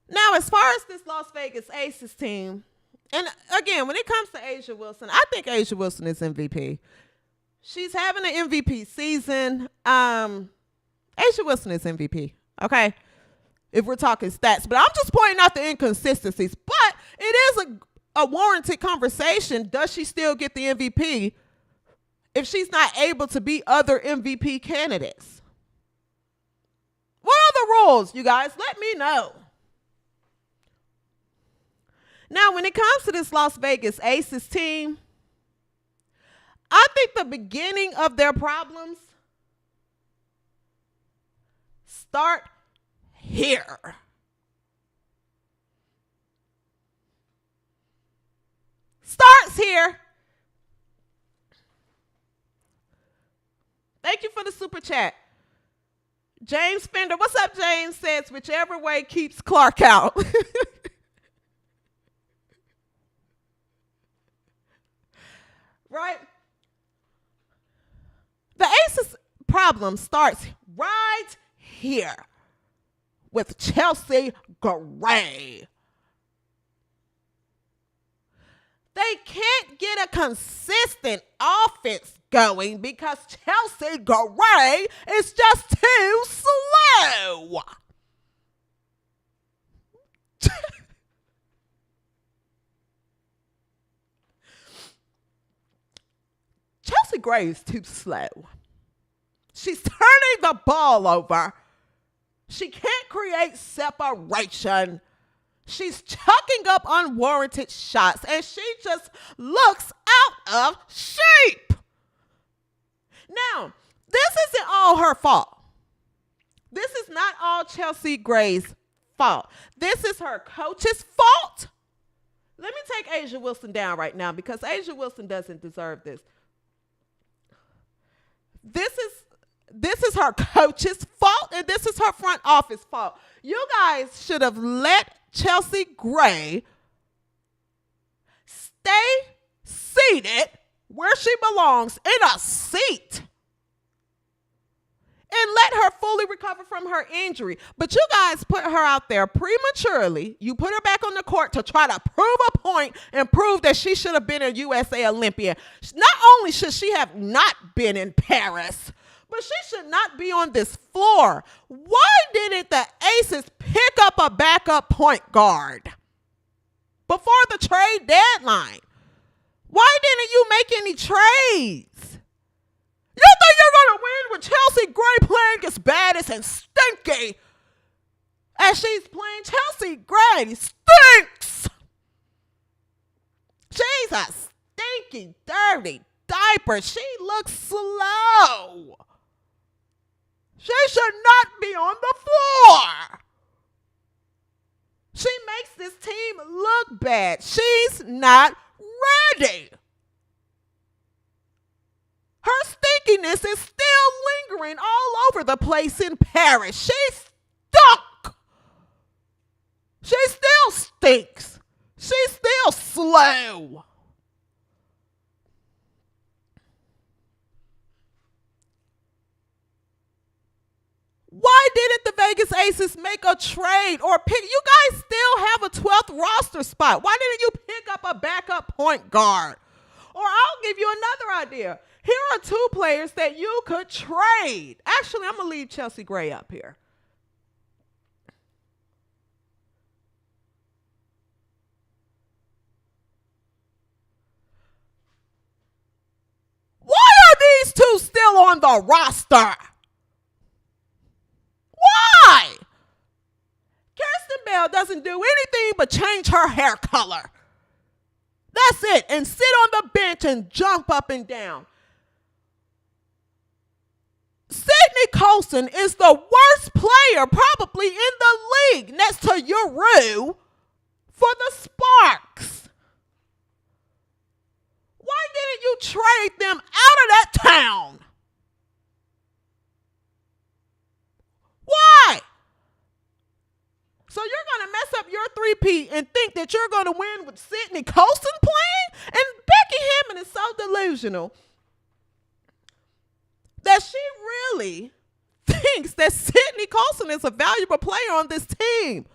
Now, as far as this Las Vegas Aces team, and again, when it comes to Angeel Wilson, I think Angeel Wilson is MVP. She's having an MVP season. Angeel Wilson is MVP, okay? If we're talking stats. But I'm just pointing out the inconsistencies. But it is a warranted conversation. Does she still get the MVP if she's not able to beat other MVP candidates? What are the rules, you guys? Let me know. Now, when it comes to this Las Vegas Aces team, I think the beginning of their problems start here. Starts here. Thank you for the super chat. James Fender, what's up, James? Says whichever way keeps Clark out. Right? The Aces problem starts right here with Chelsea Gray. They can't get a consistent offense going because Chelsea Gray is just too slow. Chelsea Gray is too slow. She's turning the ball over. She can't create separation. She's chucking up unwarranted shots, and she just looks out of shape. Now, this isn't all her fault. This is not all Chelsea Gray's fault. This is her coach's fault. Let me take Angeel Wilson down right now because Angeel Wilson doesn't deserve this. This is her coach's fault, and this is her front office fault. You guys should have let Chelsea Gray stay seated where she belongs, in a seat, and let her fully recover from her injury. But you guys put her out there prematurely. You put her back on the court to try to prove a point and prove that she should have been a USA Olympian. Not only should she have not been in Paris, but she should not be on this floor. Why didn't the Aces pick up a backup point guard before the trade deadline? Why didn't you make any trades? You think you're going to win with Chelsea Gray playing as bad and stinky as she's playing? Chelsea Gray stinks. She's a stinky, dirty diaper. She looks slow. She should not be on the floor. She makes this team look bad. She's not ready. Her stinkiness is still lingering all over the place in Paris. She stunk. She still stinks. She's still slow. Why didn't the Vegas Aces make a trade or pick? You guys still have a 12th roster spot. Why didn't you pick up a backup point guard? Or I'll give you another idea. Here are two players that you could trade. Actually, I'm going to leave Chelsea Gray up here. Why are these two still on the roster? Why? Kirsten Bell doesn't do anything but change her hair color. That's it. And sit on the bench and jump up and down. Sydney Colson is the worst player probably in the league next to Yeru for the Sparks. Why didn't you trade them out of that town? Why? So you're going to mess up your three-peat and think that you're going to win with Sydney Colson playing? And Becky Hammond is so delusional that she really thinks that Sydney Colson is a valuable player on this team.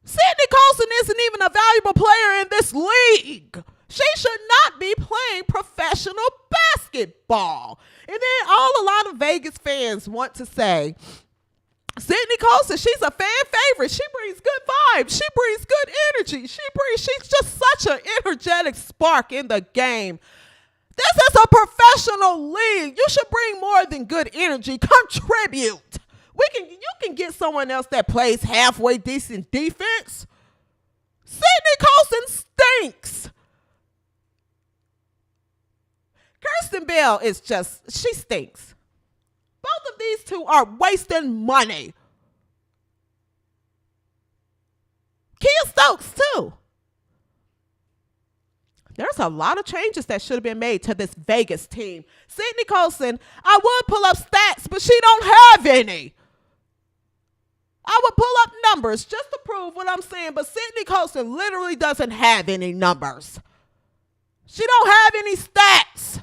Sydney Colson isn't even a valuable player in this league. She should not be playing professional basketball. And then a lot of Vegas fans want to say, Sydney Colson, she's a fan favorite. She brings good vibes. She brings good energy. She's just such an energetic spark in the game. This is a professional league. You should bring more than good energy. Contribute. You can get someone else that plays halfway decent defense. Sydney Colson stinks. Kirsten Bell she stinks. Both of these two are wasting money. Kia Stokes, too. There's a lot of changes that should have been made to this Vegas team. Sydney Colson, I would pull up stats, but she don't have any. I would pull up numbers just to prove what I'm saying, but Sydney Colson literally doesn't have any numbers. She don't have any stats.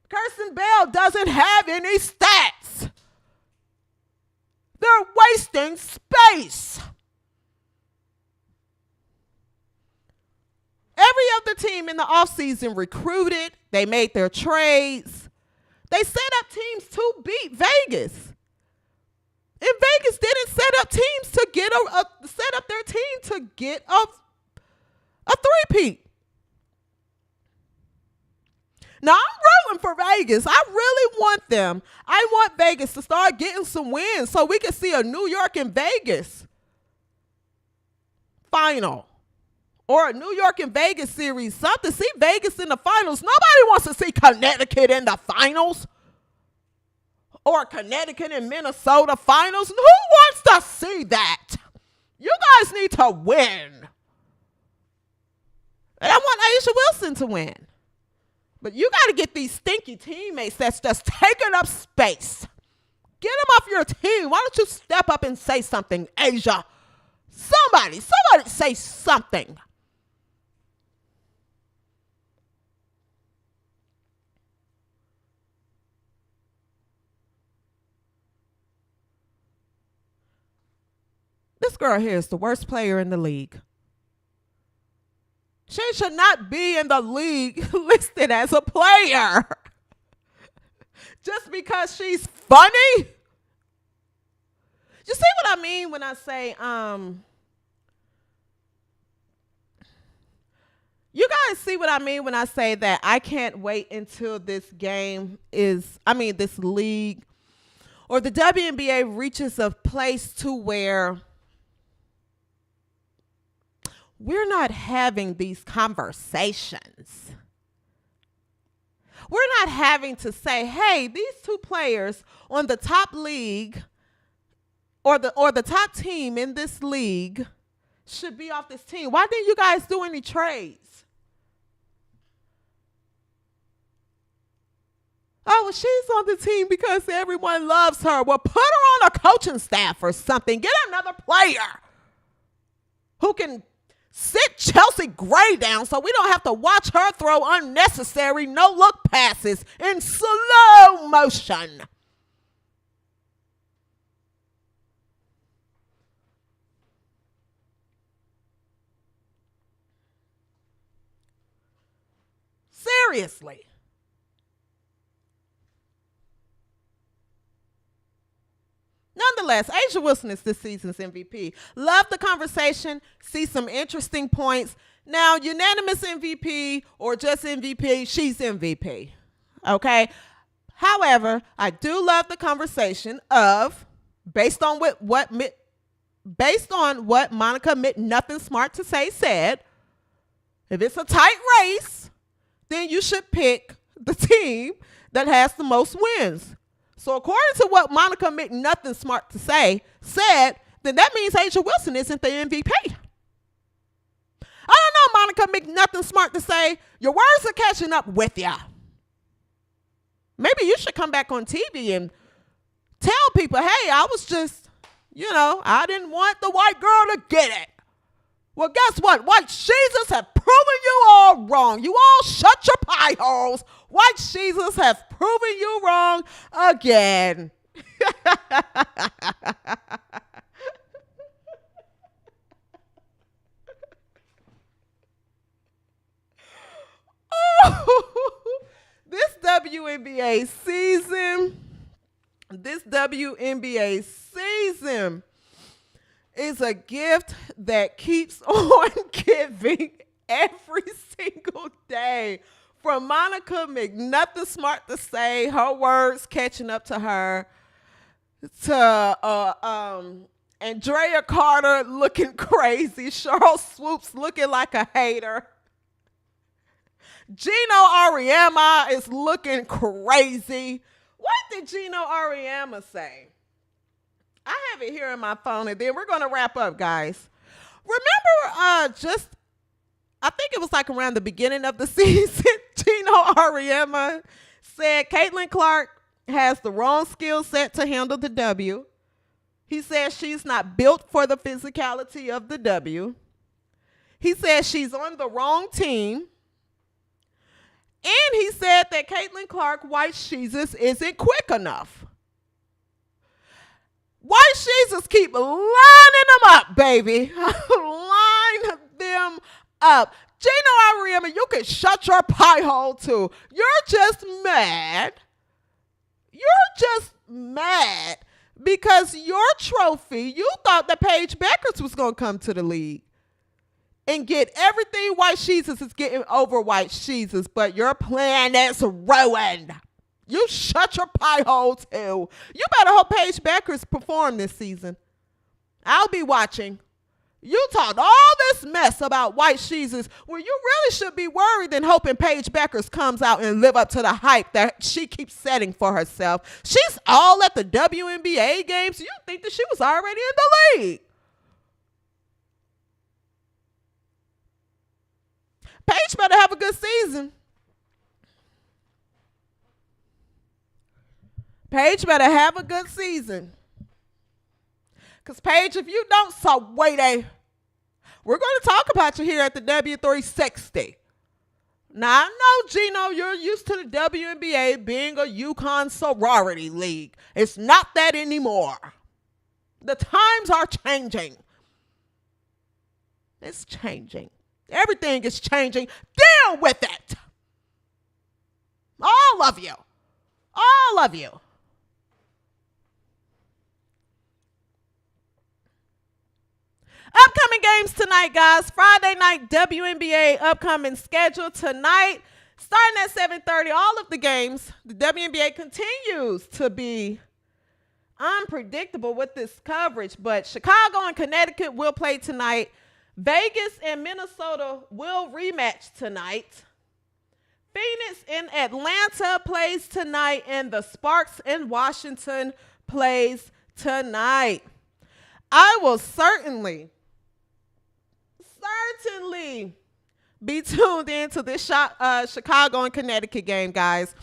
Kirsten Bell doesn't have any stats. They're wasting space. Every other team in the offseason recruited. They made their trades. They set up teams to beat Vegas. And Vegas didn't set up teams to get set up their team to get a three-peat. Now, I'm rooting for Vegas. I really want them. I want Vegas to start getting some wins so we can see a New York and Vegas final. Or a New York and Vegas series. Something. See Vegas in the finals. Nobody wants to see Connecticut in the finals. Or Connecticut and Minnesota finals. Who wants to see that? You guys need to win. And I want Angeel Wilson to win. But you got to get these stinky teammates that's just taking up space. Get them off your team. Why don't you step up and say something, Asia? Somebody say something. This girl here is the worst player in the league. She should not be in the league listed as a player. Just because she's funny? You see what I mean when I say, you guys see what I mean when I say that I can't wait until this league or the WNBA reaches a place to where we're not having these conversations. We're not having to say, hey, these two players on the top league or the top team in this league should be off this team. Why didn't you guys do any trades? Oh, well, she's on the team because everyone loves her. Well, put her on a coaching staff or something. Get another player who can sit Chelsea Gray down so we don't have to watch her throw unnecessary no-look passes in slow motion. Seriously. Nonetheless, Angeel Wilson is this season's MVP. Love the conversation. See some interesting points. Now, unanimous MVP or just MVP, she's MVP. Okay? However, I do love the conversation of, based on what Monica Nothing Smart to Say said, if it's a tight race, then you should pick the team that has the most wins. So according to what Monica Nothing Smart to Say said, then that means Angeel Wilson isn't the MVP. I don't know, Monica Nothing Smart to Say. Your words are catching up with ya. Maybe you should come back on TV and tell people, hey, I was just, I didn't want the white girl to get it. Well, guess what? White Jesus have proven you all wrong. You all shut your pie holes. White Jesus has proven you wrong again. This WNBA season is a gift that keeps on giving every single day. From Monica Nothing Smart to Say, her words catching up to her, to Andrea Carter looking crazy, Shery Swoopes looking like a hater, Gino Auriemma is looking crazy. What did Gino Auriemma say? I have it here in my phone, and then we're going to wrap up, guys. Remember just I think it was like around the beginning of the season, Gino Auriemma said Caitlin Clark has the wrong skill set to handle the W. He says she's not built for the physicality of the W. He says she's on the wrong team. And he said that Caitlin Clark White Jesus isn't quick enough. White Jesus keep lining them up, baby. Line them up. Gino Auriemma, you can shut your pie hole too. You're just mad. You're just mad because your trophy, you thought that Paige Beckers was going to come to the league and get everything White Jesus is getting over White Jesus, but your plan is ruined. You shut your pie hole too. You better hope Paige Beckers perform this season. I'll be watching. You talked all this mess about White Jesus where you really should be worried and hoping Paige Beckers comes out and live up to the hype that she keeps setting for herself. She's all at the WNBA games. You think that she was already in the league. Paige better have a good season. Paige better have a good season. Because, Paige, if you don't, so wait we're going to talk about you here at the W360. Now, I know, Gino, you're used to the WNBA being a UConn sorority league. It's not that anymore. The times are changing. It's changing. Everything is changing. Deal with it. All of you. All of you. Upcoming games tonight, guys. Friday night WNBA upcoming schedule tonight. Starting at 7:30, all of the games. The WNBA continues to be unpredictable with this coverage, but Chicago and Connecticut will play tonight. Vegas and Minnesota will rematch tonight. Phoenix in Atlanta plays tonight, and the Sparks in Washington plays tonight. I will certainly be tuned into this Chicago and Connecticut game, guys.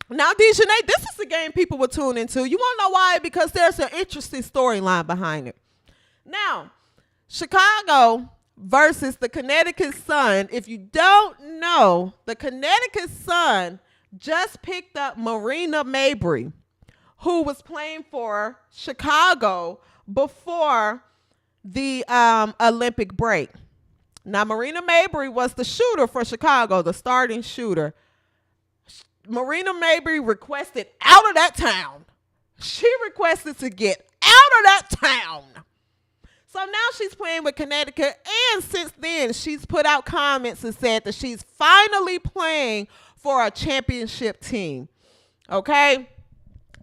Now, DiJonai, this is the game people will tune into. You want to know why? Because there's an interesting storyline behind it. Now, Chicago versus the Connecticut Sun. If you don't know, the Connecticut Sun just picked up Marina Mabrey, who was playing for Chicago before the Olympic break. Now, Marina Mabrey was the shooter for Chicago, the starting shooter. Marina Mabrey requested out of that town. She requested to get out of that town. So now she's playing with Connecticut, and since then, she's put out comments and said that she's finally playing for a championship team. Okay?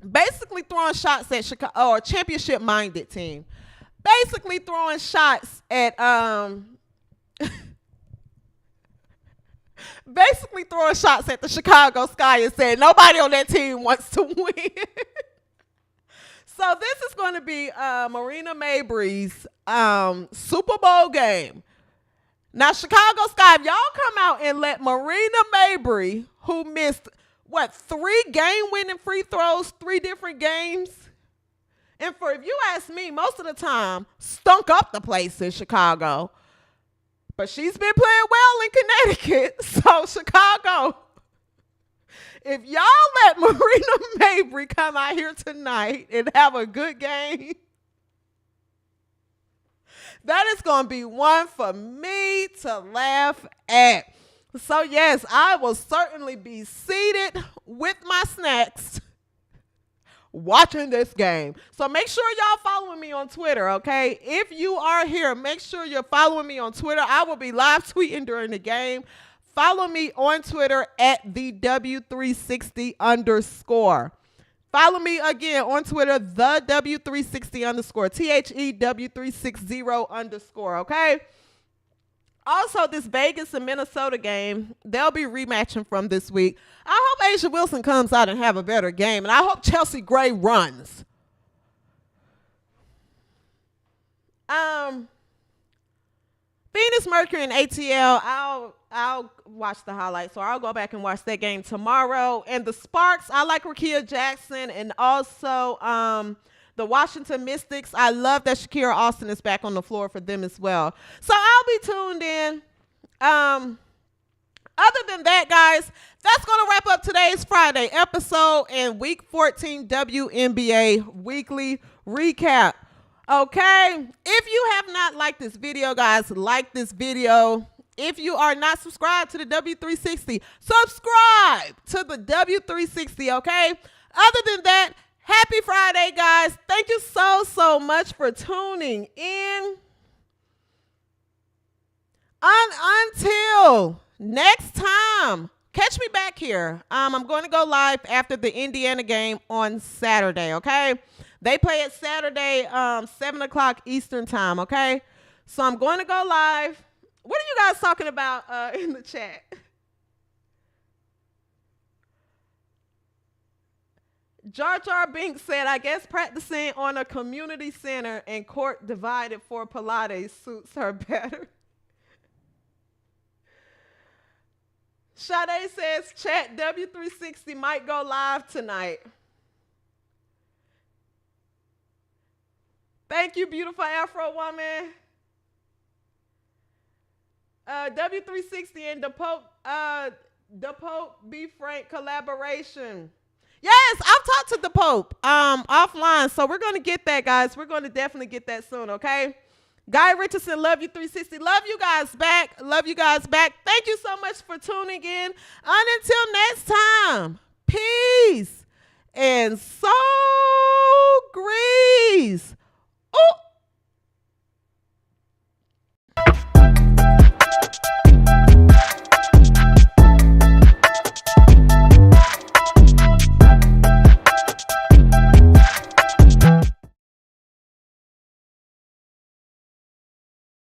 Basically throwing shots at Chicago, or a championship-minded team. Basically throwing shots at the Chicago Sky and saying nobody on that team wants to win. So this is going to be Marina Mabrey's Super Bowl game. Now, Chicago Sky, if y'all come out and let Marina Mabrey, who missed, 3 game-winning free throws, 3 different games, and if you ask me, most of the time, stunk up the place in Chicago. But she's been playing well in Connecticut. So, Chicago, if y'all let Marina Mabrey come out here tonight and have a good game, that is going to be one for me to laugh at. So, yes, I will certainly be seated with my snacks watching this game. So make sure y'all following me on Twitter, okay? If you are here, make sure you're following me on Twitter. I will be live tweeting during the game. Follow me on Twitter at the W360_. Follow me again on Twitter, the W360_, THEW360_, okay? Also, this Vegas and Minnesota game, they'll be rematching from this week. I hope A'ja Wilson comes out and have a better game, and I hope Chelsea Gray runs. Venus, Mercury, and ATL. I'll watch the highlights, so I'll go back and watch that game tomorrow. And the Sparks, I like Rakia Jackson, and also the Washington Mystics. I love that Shakira Austin is back on the floor for them as well. So I'll be tuned in. Other than that, guys, that's going to wrap up today's Friday episode and Week 14 WNBA Weekly Recap. Okay? If you have not liked this video, guys, like this video. If you are not subscribed to the W360, subscribe to the W360, okay? Other than that, happy Friday, guys. Thank you so much for tuning in. Until next time, catch me back here. I'm going to go live after the Indiana game on Saturday, okay? They play it Saturday, 7 o'clock Eastern time, okay? So I'm going to go live. What are you guys talking about in the chat? Jar Jar Binks said, I guess practicing on a community center and court divided for Pilates suits her better. Sade says, chat W360 might go live tonight. Thank you, beautiful Afro woman. W360 and the Pope Be Frank collaboration. Yes, I've talked to the Pope offline, so we're going to get that, guys. We're going to definitely get that soon, okay? Guy Richardson, love you 360. Love you guys back. Love you guys back. Thank you so much for tuning in. And until next time, peace and so